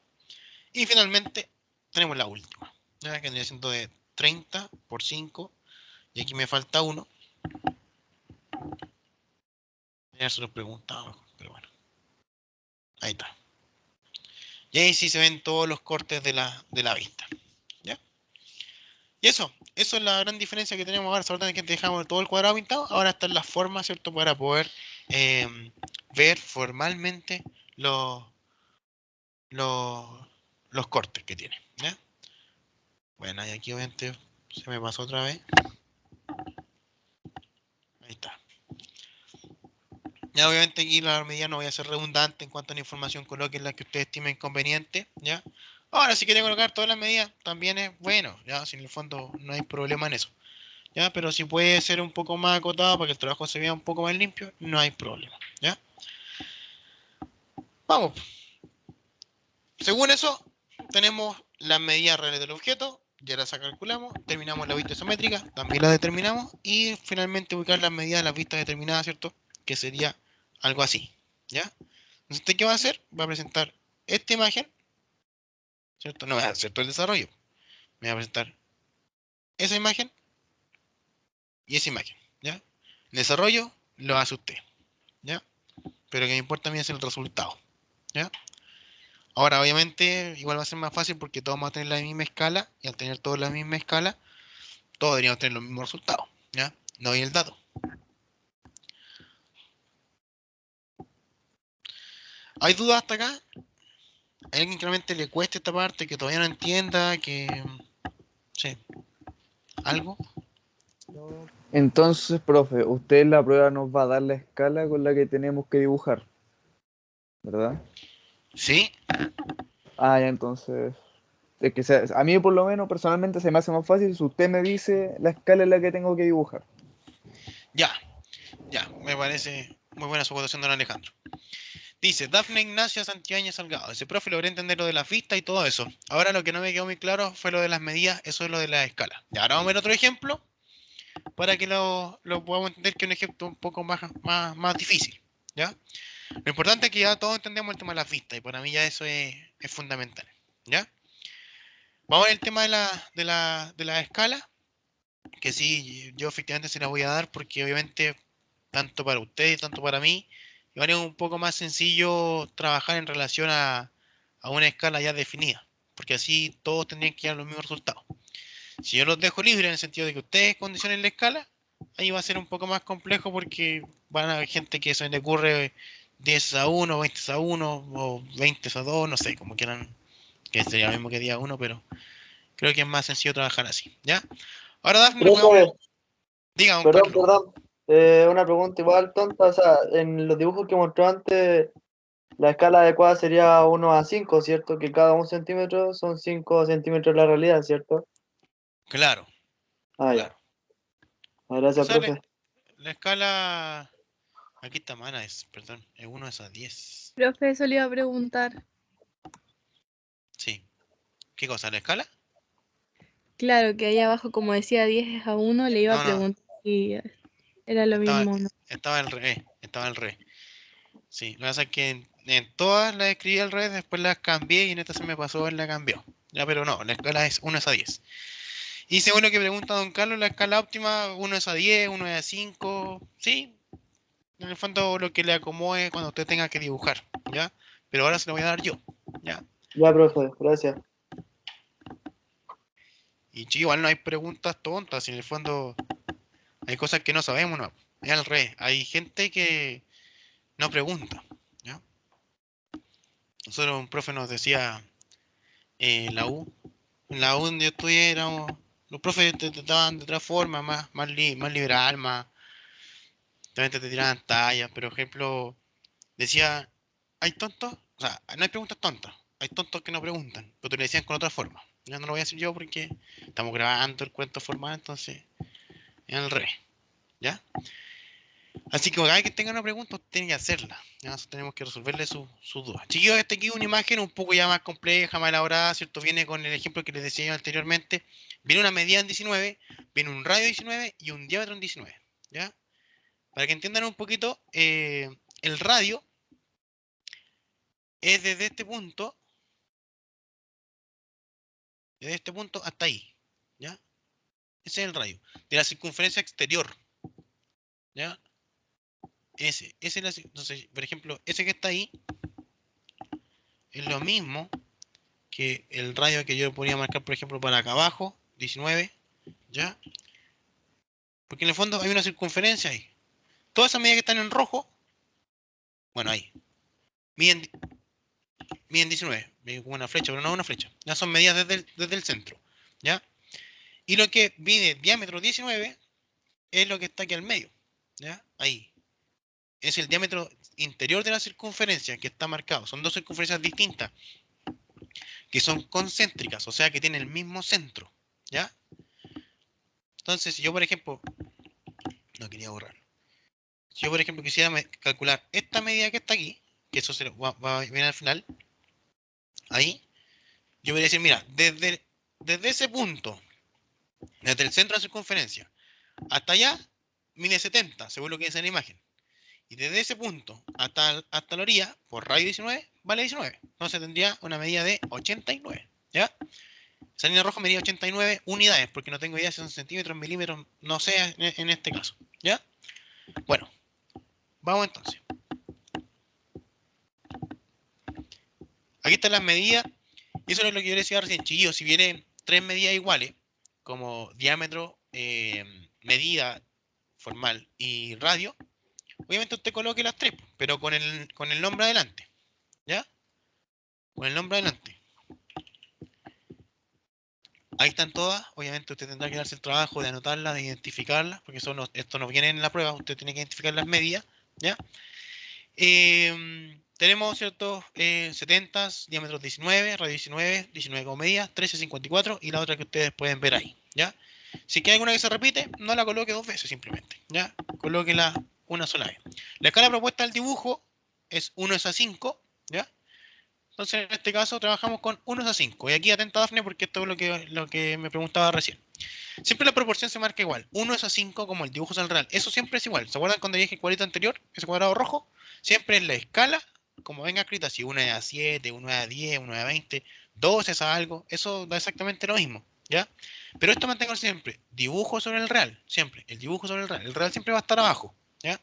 Y finalmente tenemos la última. ¿Ya? Que vendría siendo de 30×5. Y aquí me falta uno. Ya se lo preguntaba, pero bueno. Ahí está. Y ahí sí se ven todos los cortes de la vista. ¿Ya? Y eso es la gran diferencia que tenemos ahora, sobre todo que dejamos todo el cuadrado pintado, ahora están las formas, ¿cierto? Para poder ver formalmente los, los, los cortes que tiene, ¿ya? Bueno, y aquí obviamente se me pasó otra vez. Ahí está. Ya obviamente aquí la medida no voy a ser redundante en cuanto a la información coloquen la que ustedes estimen conveniente, ¿ya? Ahora, si quiere colocar todas las medidas, también es bueno, ya, si en el fondo no hay problema en eso. ¿Ya? Pero si puede ser un poco más acotado para que el trabajo se vea un poco más limpio, no hay problema, ¿ya? Vamos. Según eso, tenemos las medidas reales del objeto, ya las calculamos, terminamos la vista isométrica, también la determinamos, y finalmente ubicar las medidas de las vistas determinadas, ¿cierto? Que sería algo así, ¿ya? Entonces, ¿usted qué va a hacer? Va a presentar esta imagen, ¿cierto? No va a hacer todo el desarrollo, me va a presentar esa imagen y esa imagen, ¿ya? El desarrollo lo hace usted, ¿ya? Pero lo que me importa a mí es el resultado, ¿ya? Ahora, obviamente, igual va a ser más fácil porque todos vamos a tener la misma escala y al tener todos la misma escala, todos deberíamos tener los mismos resultados, ¿ya? No hay el dato. ¿Hay dudas hasta acá? ¿Hay alguien que realmente le cueste esta parte, que todavía no entienda, que... sí, algo?
Entonces, profe, usted en la prueba nos va a dar la escala con la que tenemos que dibujar, ¿verdad?
Sí,
Ah, ya, entonces, es que a mí por lo menos personalmente se me hace más fácil si usted me dice la escala en la que tengo que dibujar.
ya, ya, me parece muy buena su votación, don Alejandro. Dice, Dafne Ignacia Santibáñez Salgado. Ese profe logré entender lo de la vista y todo eso. Ahora lo que no me quedó muy claro fue lo de las medidas, eso es lo de la escala. Y ahora vamos a ver otro ejemplo para que lo podamos entender, que es un ejemplo un poco más difícil, ¿ya? Lo importante es que ya todos entendemos el tema de las vistas y para mí ya eso es fundamental, ¿ya? Vamos a ver el tema de la escala, que sí, yo efectivamente se la voy a dar porque obviamente tanto para usted y tanto para mí, igual es un poco más sencillo trabajar en relación a una escala ya definida, porque así todos tendrían que dar los mismos resultados. Si yo los dejo libres en el sentido de que ustedes condicionen la escala, ahí va a ser un poco más complejo porque van a haber gente que se le ocurre 10-1, 20-1 o 20-2, no sé, como quieran, que sería lo mismo que día 1, pero creo que es más sencillo trabajar así, ¿ya? Ahora, Dafne,
Profe,
diga, don
perdón,
Carlos.
perdón. Una pregunta igual tonta. O sea, en los dibujos que mostró antes, la escala adecuada sería 1 a 5, ¿cierto? Que cada 1 centímetro son 5 centímetros la realidad, ¿cierto?
Claro,
Ah, ya.
claro. O
Gracias,
sea,
profe.
la escala, aquí está mala, perdón, es 1 a 10.
Profe, eso le iba a preguntar.
Sí. ¿Qué cosa? ¿La escala?
Claro, que ahí abajo, como decía 10-1, le iba a
No, no,
preguntar si era lo
estaba,
mismo o no.
estaba al revés, estaba al revés. Sí, lo que pasa es que en todas las escribí al revés, después las cambié y en esta se me pasó, él la cambió. Ya, pero no, la escala es 1 a 10. Y según lo que pregunta don Carlos, la escala óptima 1 a 10, 1 a 5, sí, en el fondo lo que le acomode cuando usted tenga que dibujar, ¿ya? Pero ahora se lo voy a dar yo, ¿ya?
Ya, profe, gracias.
Y sí, igual no hay preguntas tontas, en el fondo hay cosas que no sabemos, no. Es al revés, hay gente que no pregunta, ¿ya? Nosotros un profe nos decía en la U donde yo estudié los profes te trataban de otra forma, más liberal, también te tiraban tallas, pero por ejemplo, decía, hay tontos, o sea, no hay preguntas tontas, hay tontos que no preguntan, pero te lo decían con otra forma. Ya no lo voy a decir yo porque estamos grabando el cuento formal, entonces es al revés, ¿ya? Así que cada vez que tengan una pregunta, tienen que hacerla. ¿Ya? Nosotros tenemos que resolverle sus dudas. Chiquillos, este aquí es una imagen un poco ya más compleja, más elaborada, ¿cierto? Viene con el ejemplo que les decía yo anteriormente. Viene una medida en 19, viene un radio en 19 y un diámetro en 19. ¿Ya? Para que entiendan un poquito, el radio es desde este punto hasta ahí. ¿Ya? Ese es el radio. De la circunferencia exterior. ¿Ya? Ese es entonces, por ejemplo, ese que está ahí es lo mismo que el radio que yo podría marcar, por ejemplo, para acá abajo, 19, ¿ya? Porque en el fondo hay una circunferencia ahí. Todas esas medidas que están en rojo, bueno, ahí, miden, miden 19, miden como una flecha, pero no una flecha. Ya son medidas desde el centro, ¿ya? Y lo que mide diámetro 19 es lo que está aquí al medio, ¿ya? Ahí. Es el diámetro interior de la circunferencia que está marcado. Son dos circunferencias distintas. que son concéntricas, o sea que tienen el mismo centro, ¿ya? Entonces, si yo, por ejemplo, no quería borrarlo. Si yo, por ejemplo, quisiera calcular esta medida que está aquí, que eso va a venir al final, ahí, yo voy a decir, mira, desde ese punto, desde el centro de circunferencia hasta allá, mide 70, según lo que dice en la imagen. Y desde ese punto hasta la orilla, por radio 19, vale 19. Entonces tendría una medida de 89, ¿ya? Esa línea roja medía 89 unidades, porque no tengo idea si son centímetros, milímetros, no sé en este caso, ¿ya? Bueno, vamos entonces. Aquí están las medidas, y eso es lo que yo decía recién, chiquillos. Si vienen tres medidas iguales, como diámetro, medida formal y radio, obviamente usted coloque las tres, pero con el nombre adelante, ¿ya? Con el nombre adelante. Ahí están todas, obviamente usted tendrá que darse el trabajo de anotarlas, de identificarlas, porque esto no viene en la prueba, usted tiene que identificar las medidas, ¿ya? Tenemos ciertos 70, diámetros 19, radio 19, 19 como medida, 1354 y la otra que ustedes pueden ver ahí, ¿ya? Si hay alguna que se repite, no la coloque dos veces simplemente, ¿ya? Colóquela una sola vez. La escala propuesta del dibujo es 1:5, ¿ya? Entonces, en este caso, trabajamos con 1:5. Y aquí atenta, Dafne, porque esto es lo que me preguntaba recién. Siempre la proporción se marca igual. 1:5 como el dibujo real. Eso siempre es igual. ¿Se acuerdan cuando dije el cuadrito anterior? Ese cuadrado rojo. Siempre es la escala, como venga escrita. Si 1:7, 1:10, 1:20, 2 es a algo. Eso da exactamente lo mismo, ¿ya? Pero esto mantengo siempre. Dibujo sobre el real. Siempre. El dibujo sobre el real. El real siempre va a estar abajo, ¿ya?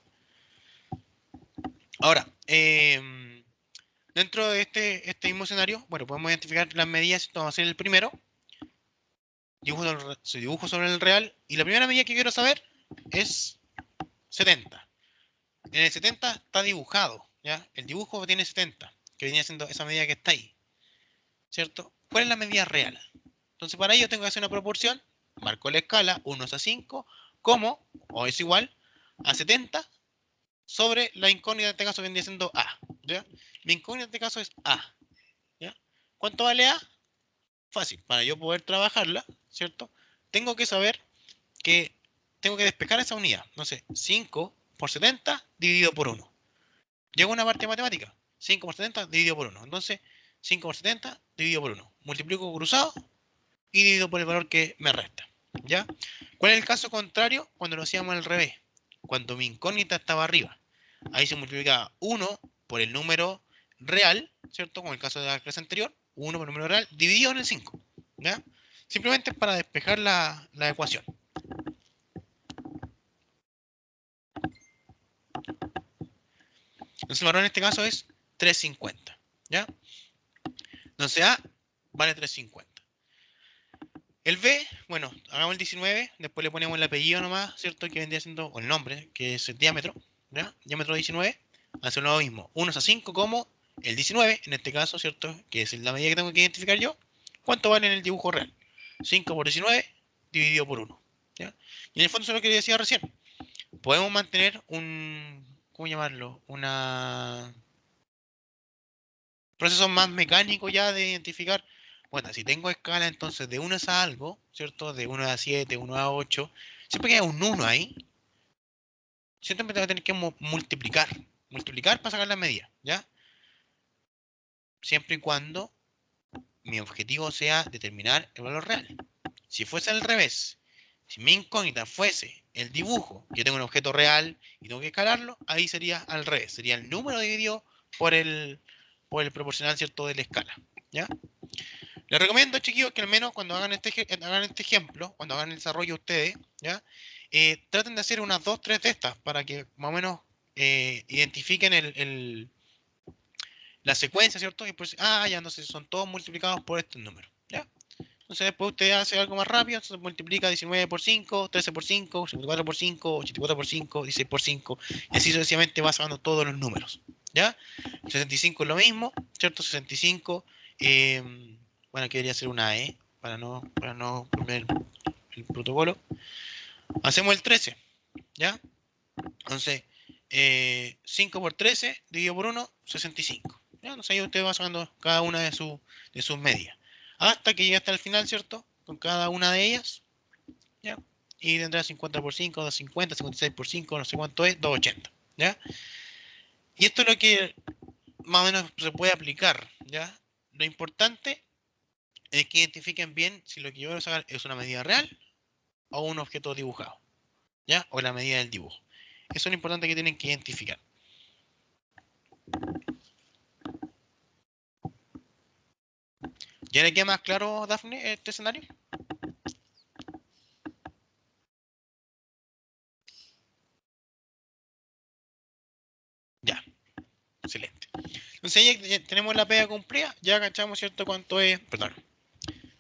Ahora, dentro de este mismo escenario, bueno, podemos identificar las medidas. Esto va a ser el primero. Dibujo sobre el real. Y la primera medida que quiero saber es 70. En el 70 está dibujado, ¿ya? El dibujo tiene 70, que venía siendo esa medida que está ahí, ¿cierto? ¿Cuál es la medida real? Entonces, para ello tengo que hacer una proporción. Marco la escala 1:5, como, o es igual, a 70 sobre la incógnita, en este caso vendría siendo A, ¿ya? Mi incógnita en este caso es A, ¿ya? ¿Cuánto vale A? Fácil, para yo poder trabajarla, ¿cierto? Tengo que saber que tengo que despejar esa unidad. No sé, 5 por 70 dividido por 1. Llego a una parte matemática. 5 por 70 dividido por 1. Entonces, 5 por 70 dividido por 1. Multiplico cruzado y dividido por el valor que me resta, ¿ya? ¿Cuál es el caso contrario? Cuando lo hacíamos al revés. Cuando mi incógnita estaba arriba. Ahí se multiplicaba 1 por el número real, ¿cierto? Como el caso de la clase anterior. 1 por el número real dividido en el 5, ¿ya? Simplemente para despejar la ecuación. Entonces el valor en este caso es 350, ¿ya? Entonces A vale 350. El B, bueno, hagamos el 19, después le ponemos el apellido nomás, ¿cierto? Que vendría siendo, o el nombre, que es el diámetro, ¿ya? Diámetro 19, hace lo mismo, 1:5 como el 19, en este caso, ¿cierto? Que es la medida que tengo que identificar yo. ¿Cuánto vale en el dibujo real? 5 por 19 dividido por 1, ¿ya? Y en el fondo eso es lo que decía recién. Podemos mantener ¿cómo llamarlo? Proceso más mecánico ya de identificar. Bueno, si tengo escala entonces de 1 es a algo, ¿cierto? De 1:7, 1:8, siempre que haya un 1 ahí, siempre tengo que tener que multiplicar. Multiplicar para sacar la medida, ¿ya? Siempre y cuando mi objetivo sea determinar el valor real. Si fuese al revés, si mi incógnita fuese el dibujo, yo tengo un objeto real y tengo que escalarlo, ahí sería al revés. Sería el número dividido por el proporcional, ¿cierto? De la escala, ¿ya? Les recomiendo, chiquillos, que al menos cuando hagan este ejemplo, cuando hagan el desarrollo ustedes, ¿ya? Traten de hacer unas 2, 3 de estas para que más o menos identifiquen la secuencia, ¿cierto? Y pues, ya entonces son todos multiplicados por estos números, ¿ya? Entonces después usted hace algo más rápido, entonces multiplica 19 por 5, 13 por 5, 54 por 5, 84 por 5, 16 por 5, y así sucesivamente va sacando todos los números, ¿ya? 65 es lo mismo, ¿cierto? 65, bueno, aquí debería ser una E, para no comer el protocolo. Hacemos el 13, ¿ya? Entonces, 5 por 13 dividido por 1, 65. ¿Ya? Entonces ahí usted va sacando cada una de sus medias. hasta que llegue hasta el final, ¿cierto? Con cada una de ellas, ¿ya? Y tendrá 50 por 5, 250, 56 por 5, no sé cuánto es, 280, ¿ya? Y esto es lo que más o menos se puede aplicar, ¿ya? Lo importante es que identifiquen bien si lo que yo voy a sacar es una medida real o un objeto dibujado, ¿ya? O la medida del dibujo. Eso es lo importante que tienen que identificar. ¿Ya le queda más claro, Dafne, este escenario? Ya, excelente. Entonces ya tenemos la pega cumplida, ya cachamos, ¿cierto? Cuánto es, perdón,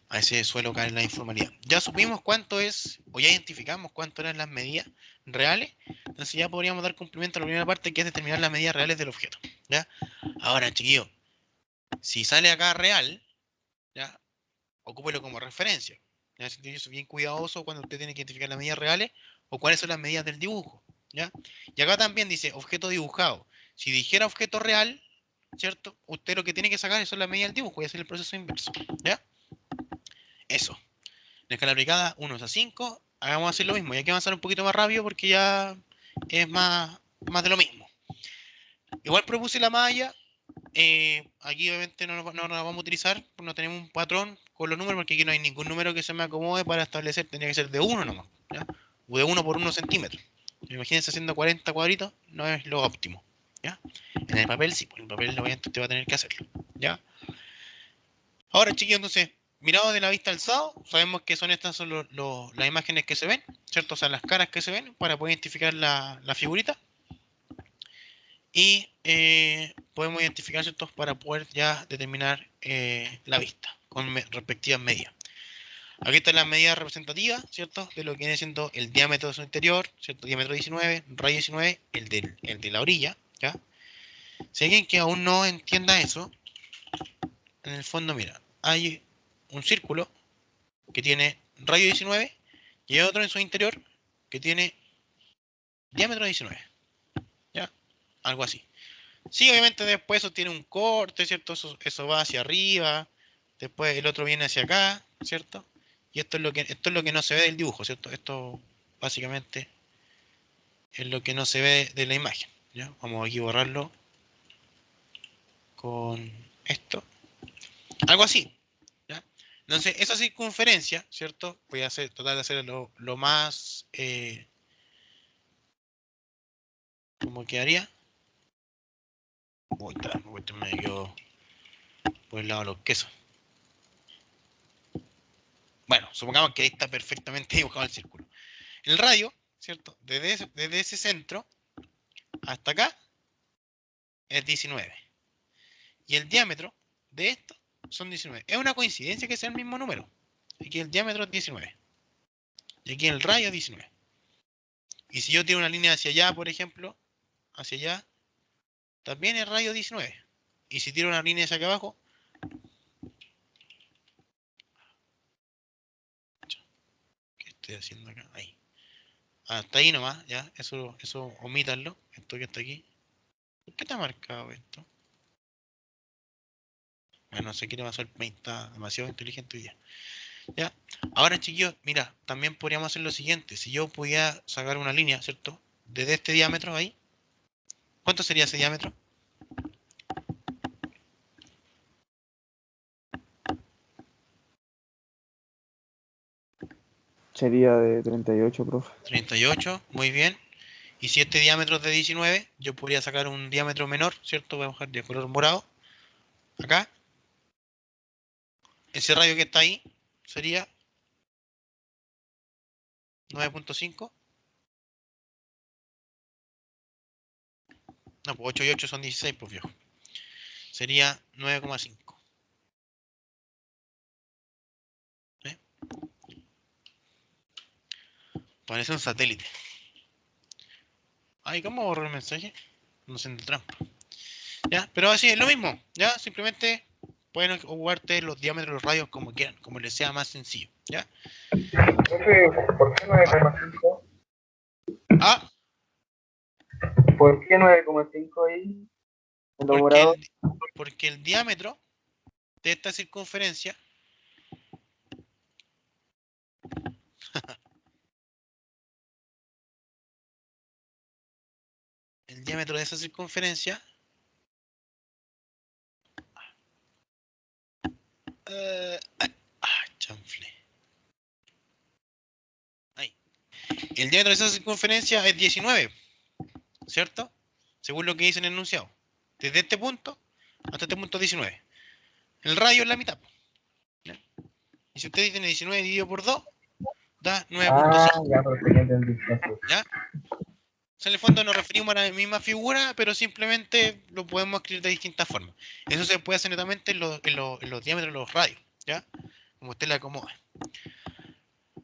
a veces suelo caer en la informalidad. Ya supimos cuánto es, o ya identificamos cuánto eran las medidas reales, entonces ya podríamos dar cumplimiento a la primera parte, que es determinar las medidas reales del objeto, ¿ya? Ahora, chiquillo, si sale acá real, ¿ya? Ocúpelo como referencia. ¿Ya? Yo soy bien cuidadoso cuando usted tiene que identificar las medidas reales o cuáles son las medidas del dibujo, ¿ya? Y acá también dice objeto dibujado. Si dijera objeto real, ¿cierto? Usted lo que tiene que sacar son las medidas del dibujo y hacer el proceso inverso, ¿ya? Eso. En escala aplicada 1:5, hagamos así lo mismo. Y aquí vamos a hacer un poquito más rápido porque ya es más de lo mismo. Igual propuse la malla. Aquí obviamente no la vamos a utilizar, no tenemos un patrón con los números porque aquí no hay ningún número que se me acomode para establecer, tendría que ser de 1 nomás, ¿ya? O de 1 por 1 centímetro. Imagínense haciendo 40 cuadritos, no es lo óptimo, ¿ya? En el papel sí, por el papel obviamente usted va a tener que hacerlo, ¿ya? Ahora, chiquillos, entonces, mirado de la vista alzado, sabemos que estas son las imágenes que se ven, ¿cierto? O sea, las caras que se ven para poder identificar la figurita. Y podemos identificar, ¿cierto? Para poder ya determinar la vista con respectivas medidas. Aquí están las medidas representativas, ¿cierto? De lo que viene siendo el diámetro de su interior, ¿cierto? Diámetro 19, radio 19, el de la orilla, ¿ya? Si alguien que aún no entienda eso, en el fondo, mira, hay un círculo que tiene radio 19 y hay otro en su interior que tiene diámetro 19, ¿ya? Algo así. Sí, obviamente después eso tiene un corte, ¿cierto? Eso va hacia arriba, después el otro viene hacia acá, ¿cierto? Y esto es lo que no se ve del dibujo, ¿cierto? Esto básicamente es lo que no se ve de la imagen, ¿ya? Vamos aquí a borrarlo con esto. Algo así, ¿ya? Entonces, esa circunferencia, ¿cierto? Voy a tratar de hacer lo más... ¿cómo quedaría? Uy, me quedo por el lado de los quesos. Bueno, supongamos que ahí está perfectamente dibujado el círculo. El radio, ¿cierto? Desde ese centro hasta acá es 19. Y el diámetro de esto son 19. Es una coincidencia que sea el mismo número. Aquí el diámetro es 19. Y aquí el radio es 19. Y si yo tiro una línea hacia allá, por ejemplo, hacia allá, también es radio 19. Y si tiro una línea hacia acá abajo, ¿qué estoy haciendo acá? Ahí. Hasta ahí nomás, ya. Eso omítanlo. Esto que está aquí. ¿Por qué está marcado esto? Bueno, no sé qué le pasó al paint. Está demasiado inteligente hoy día. ¿Ya? Ahora, chiquillos, mira, también podríamos hacer lo siguiente. Si yo pudiera sacar una línea, ¿cierto? Desde este diámetro ahí. ¿Cuánto sería ese diámetro?
Sería de 38, profe.
38, muy bien. Y si este diámetro es de 19, yo podría sacar un diámetro menor, ¿cierto? Voy a bajar de color morado. Acá. Ese radio que está ahí sería 9.5. No, pues 8 y 8 son 16, pues viejo. Sería 9,5. ¿Eh? Parece un satélite. Ay, ¿cómo borro el mensaje? No sé, en trampa. ¿Ya? Pero así es lo mismo. ¿Ya? Simplemente pueden ocuparte los diámetros de los radios como quieran, como les sea más sencillo. ¿Ya?
Profe, ¿por qué 9,5?
Ah,
¿Por qué 9,5 ahí? En lo
porque
morado.
porque el diámetro de esta circunferencia diámetro de esa circunferencia chanfle. Ahí. El diámetro de esa circunferencia es 19, ¿cierto? Según lo que dice en el enunciado. Desde este punto hasta este punto 19. El radio es la mitad. ¿Ya? Y si ustedes tienen 19 dividido por 2, da 9.5.
ya, perfecto, ya entendí. Gracias.
¿Ya? O sea, en el fondo nos referimos a la misma figura, pero simplemente lo podemos escribir de distintas formas. Eso se puede hacer netamente en los diámetros de los radios, ¿ya? Como usted le acomode.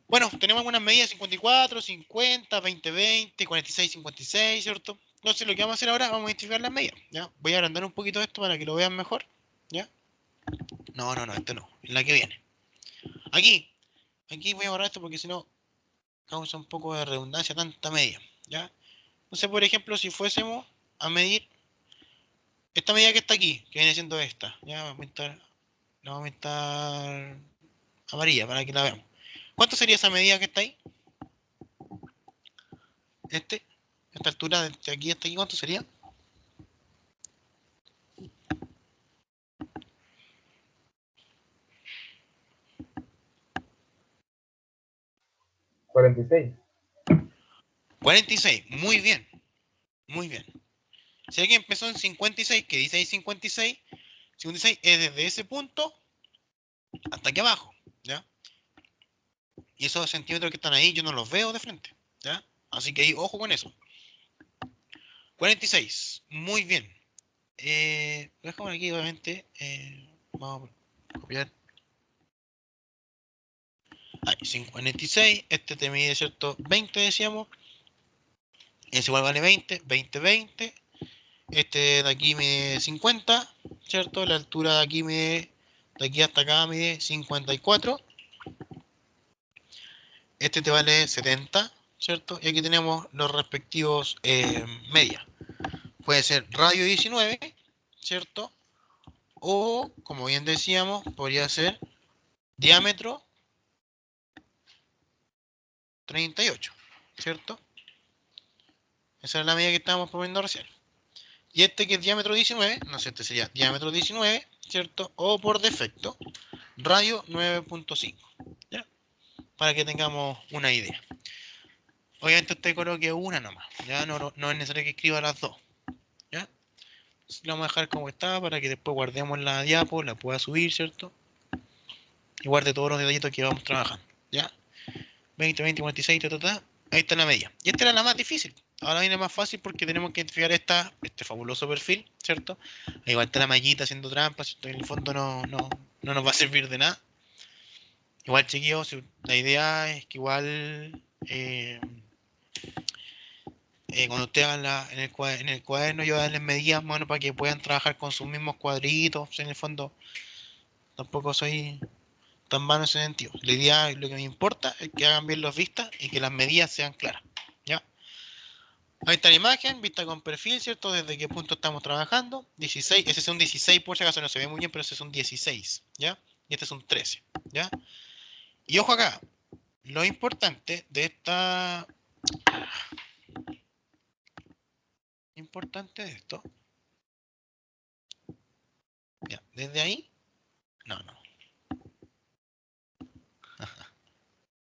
Bueno, tenemos algunas medidas: 54, 50, 20, 20, 46, 56, ¿cierto? Entonces lo que vamos a hacer ahora, vamos a identificar las medidas, ¿ya? Voy a agrandar un poquito esto para que lo vean mejor, ¿ya? No, esto no, es la que viene. Aquí voy a borrar esto porque si no causa un poco de redundancia tanta medida, ¿ya? Entonces, por ejemplo, si fuésemos a medir esta medida que está aquí, que viene siendo esta, ya vamos a aumentar amarilla para que la veamos. ¿Cuánto sería esa medida que está ahí? Esta altura de aquí hasta aquí, ¿cuánto sería?
¿46?
46, muy bien, muy bien. Si aquí empezó en 56, que dice ahí 56, 56 es desde ese punto hasta aquí abajo, ¿ya? Y esos centímetros que están ahí yo no los veo de frente, ¿ya? Así que ahí, ojo con eso. 46, muy bien. Dejamos aquí, obviamente, vamos a copiar. Ahí, 56, este te mide, ¿cierto? 20 decíamos. Es igual vale 20, 20, 20. Este de aquí mide 50, ¿cierto? La altura de aquí mide, de aquí hasta acá mide 54. Este te vale 70, ¿cierto? Y aquí tenemos los respectivos medias. Puede ser radio 19, ¿cierto? O, como bien decíamos, podría ser diámetro 38, ¿cierto? Esa es la medida que estábamos poniendo recién. Y este que es diámetro 19, no sé, este sería diámetro 19, ¿cierto? O por defecto, radio 9.5, ¿ya? Para que tengamos una idea. Obviamente usted coloque una nomás, ya no es necesario que escriba las dos, ¿ya? Lo vamos a dejar como está para que después guardemos la diapo, la pueda subir, ¿cierto? Y guarde todos los detallitos que vamos trabajando, ¿ya? 20, 20, 46, ahí está la medida. Y esta era la más difícil. Ahora viene más fácil porque tenemos que identificar este fabuloso perfil, ¿cierto? Igual está la mallita haciendo trampas, ¿cierto? En el fondo no nos va a servir de nada. Igual, chiquillos, la idea es que igual cuando ustedes hagan en el cuaderno, yo darles medidas, bueno, para que puedan trabajar con sus mismos cuadritos. En el fondo, tampoco soy tan vano en ese sentido. La idea, lo que me importa, es que hagan bien las vistas y que las medidas sean claras, ¿ya? Ahí está la imagen, vista con perfil, ¿cierto? Desde qué punto estamos trabajando. 16, ese es un 16, por si acaso no se ve muy bien, pero ese es un 16, ¿ya? Y este es un 13, ¿ya? Y ojo acá, lo importante de esta... Importante de esto... Ya, desde ahí... No.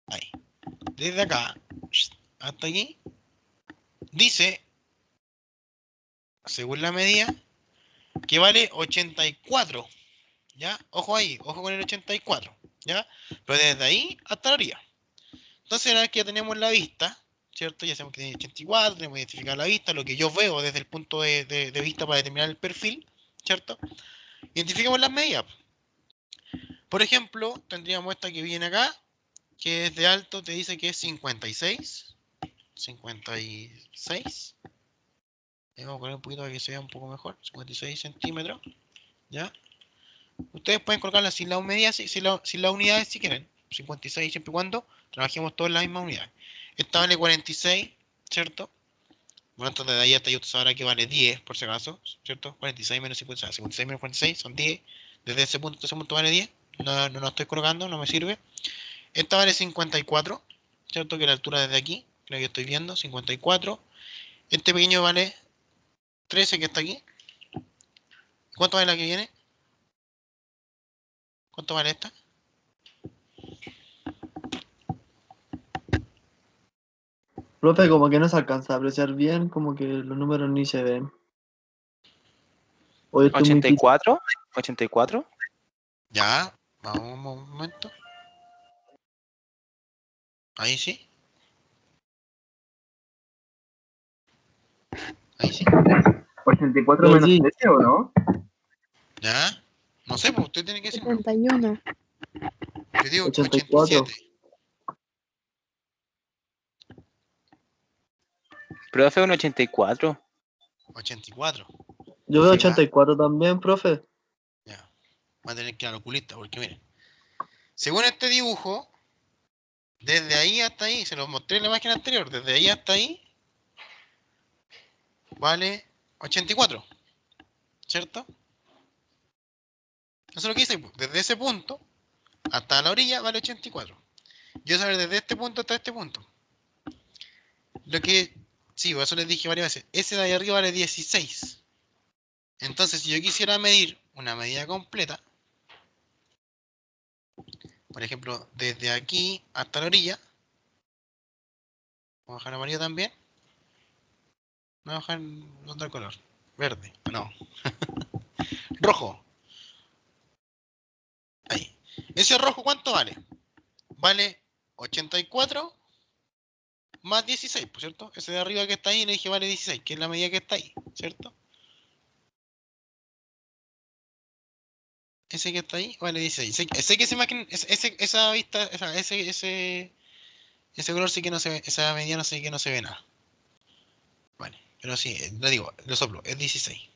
Ahí. Desde acá hasta aquí, dice, según la medida, que vale 84, ¿ya? Ojo ahí, ojo con el 84, ¿ya? Pero desde ahí hasta la orilla. Entonces, una vez que ya tenemos la vista, ¿cierto? Ya sabemos que tiene 84, tenemos que identificar la vista, lo que yo veo desde el punto de vista para determinar el perfil, ¿cierto? Identificamos las medidas. Por ejemplo, tendríamos esta que viene acá, que es de alto, te dice que es 56. 56. Vamos a poner un poquito para que se vea un poco mejor. 56 centímetros. ¿Ya? Ustedes pueden colocarla sin las unidades, sin las unidades si quieren. 56 siempre y cuando trabajemos todas las mismas unidades. Esta vale 46, ¿cierto? Bueno, entonces de ahí hasta ahí usted sabrá que vale 10, por si acaso, ¿cierto? 46 menos 56, 56 menos 46 son 10. Desde ese punto hasta ese punto vale 10. No lo estoy colocando, no me sirve. Esta vale 54, ¿cierto? Que la altura desde aquí, creo que estoy viendo, 54. Este pequeño vale 13 que está aquí. ¿Cuánto vale la que viene? ¿Cuánto vale esta?
Profe, como que no se alcanza a apreciar bien, como que los números ni se ven. Hoy estoy muy pito.
84. 84.
Ya, vamos un momento. Ahí sí. Ahí sí.
84
Pero
menos
sí.
13 o no?
Ya. No sé, pues usted tiene que decirme.
71.
Yo digo que
84.
87.
Profe, un 84.
84.
Yo veo
Sí.
84 también, profe.
Ya. Va a tener que ir al oculista, porque miren. Según este dibujo, desde ahí hasta ahí, se los mostré en la imagen anterior, desde ahí hasta ahí, vale 84. ¿Cierto? Eso es lo que dice. Desde ese punto hasta la orilla vale 84. Yo saber desde este punto hasta este punto. Lo que, sí, por eso les dije varias veces, ese de ahí arriba vale 16. Entonces, si yo quisiera medir una medida completa, por ejemplo, desde aquí hasta la orilla, vamos a bajar amarillo también, vamos a bajar otro color, verde, no, rojo. Ahí. ¿Ese rojo cuánto vale? Vale 84 más 16, ¿por cierto? Ese de arriba que está ahí le dije vale 16, que es la medida que está ahí, ¿cierto? Ese que está ahí vale 16. Sé que esa imagen, esa vista, ese color sí que no se ve, esa medida no sé que no se ve nada. Vale, pero sí, le digo, lo soplo, es 16.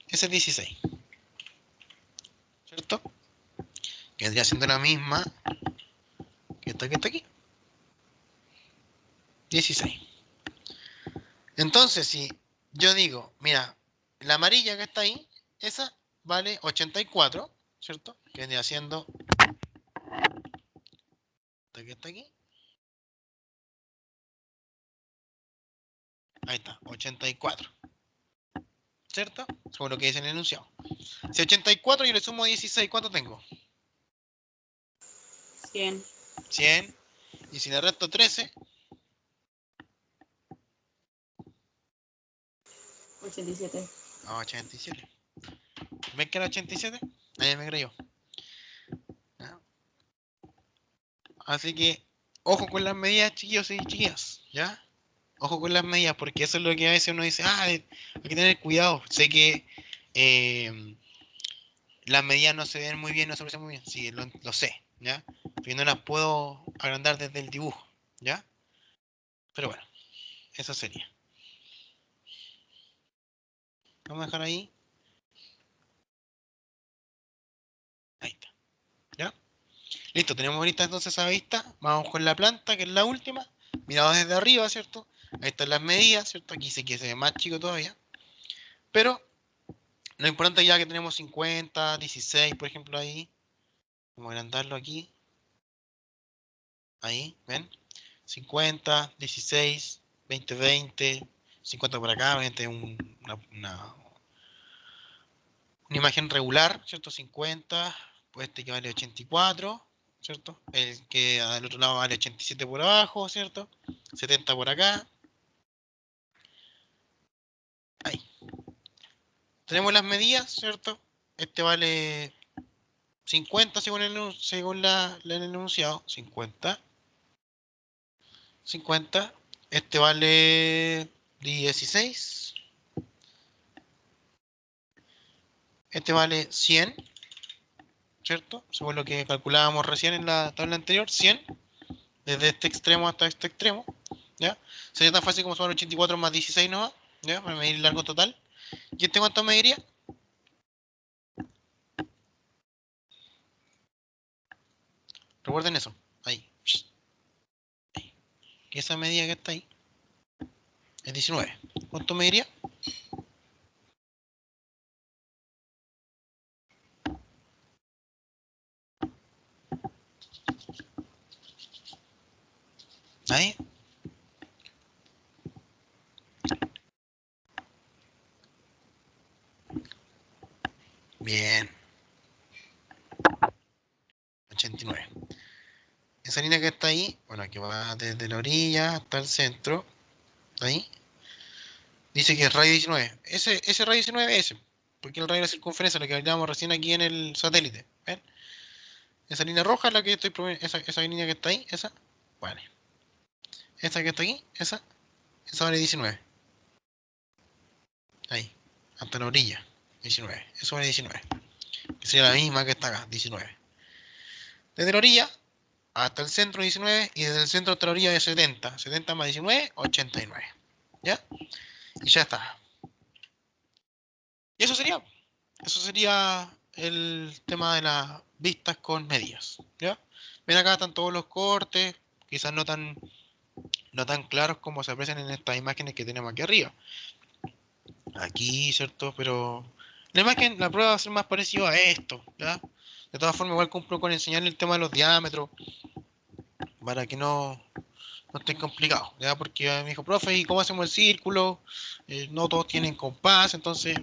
Ese es 16. ¿Cierto? Que vendría siendo la misma que está aquí. 16. Entonces, si yo digo, mira, la amarilla que está ahí, esa vale 84, ¿cierto? Que vendría siendo esta que está aquí. Ahí está, 84. ¿Cierto? Según lo que dice en el enunciado. Si 84 yo le sumo 16, ¿cuánto tengo?
100.
100. Y si le resto 13,
87.
87. ¿Ven que era 87? Nadie me creyó. ¿Ya? Así que, ojo con las medidas, chiquillos y chiquillas, ¿ya? Ojo con las medidas, porque eso es lo que a veces uno dice, hay que tener cuidado. Sé que las medidas no se ven muy bien, no se aprecian muy bien, sí, lo sé, ¿ya? Pero no las puedo agrandar desde el dibujo, ¿ya? Pero bueno, eso sería. Vamos a dejar ahí. Ahí está, ¿ya? Listo, tenemos ahorita entonces esa vista. Vamos con la planta, que es la última. Mirado desde arriba, ¿cierto? Ahí están las medidas, ¿cierto? Aquí sí que se ve más chico todavía. Pero lo importante ya que tenemos 50, 16, por ejemplo, ahí. Vamos a agrandarlo aquí. Ahí, ¿ven? 50, 16, 20, 20, 50 por acá, 20, una imagen regular, ¿cierto? 50, pues este que vale 84, ¿cierto? El que al otro lado vale 87 por abajo, ¿cierto? 70 por acá. Ahí. Tenemos las medidas, ¿cierto? Este vale 50 según el enunciado. 50. 50. Este vale 16. Este vale 100. ¿Cierto? Según lo que calculábamos recién en la tabla anterior. 100. Desde este extremo hasta este extremo. ¿Ya? Sería tan fácil como sumar 84 más 16 nomás. ¿Ya? Para medir el largo total. ¿Y este cuánto mediría? Recuerden eso. Ahí. Ahí. Que esa medida que está ahí es 19. ¿Cuánto mediría? Ahí. Bien. 89. Esa línea que está ahí, bueno, que va desde la orilla hasta el centro, ahí, dice que es radio 19. Ese radio 19 es ese, porque el radio de circunferencia, lo que hablábamos recién aquí en el satélite. ¿Ven? Esa línea roja es la que estoy proveyendo, esa línea que está ahí, esa, vale. Esta que está aquí, esa vale 19. Ahí, hasta la orilla, 19. Eso vale 19. Que sería la misma que está acá, 19. Desde la orilla hasta el centro 19 y desde el centro hasta la orilla de 70. 70 más 19, 89. ¿Ya? Y ya está. Y eso sería el tema de las vistas con medidas. ¿Ya? Ven acá están todos los cortes, quizás no tan claros como se aprecian en estas imágenes que tenemos aquí arriba. Aquí, ¿cierto? Pero la imagen, la prueba va a ser más parecida a esto, ¿ya? De todas formas, igual cumplo con enseñarle el tema de los diámetros para que no esté complicado, ¿ya? Porque me dijo, profe, ¿y cómo hacemos el círculo? No todos tienen compás, entonces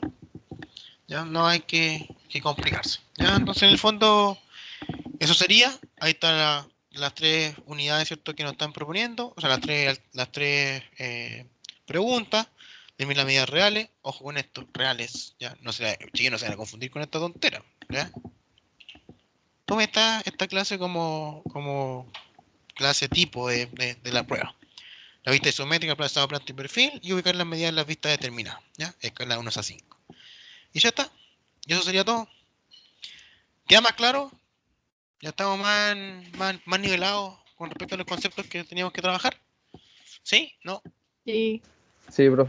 ya no hay que complicarse, ¿ya? Entonces, en el fondo, eso sería. Ahí están las tres unidades, ¿cierto?, que nos están proponiendo, o sea, las tres preguntas. Dime las medidas reales, ojo con esto, reales, ya, chiquillos, no se van a confundir con esta tontera, ¿ya? Tome esta clase como clase tipo de la prueba. La vista isométrica, aplazado, planta y perfil, y ubicar las medidas en las vistas determinadas, ¿ya? Escala 1 a 5. Y ya está, y eso sería todo. ¿Queda más claro? Ya estamos más nivelados con respecto a los conceptos que teníamos que trabajar. ¿Sí? ¿No?
Sí.
Sí, profe.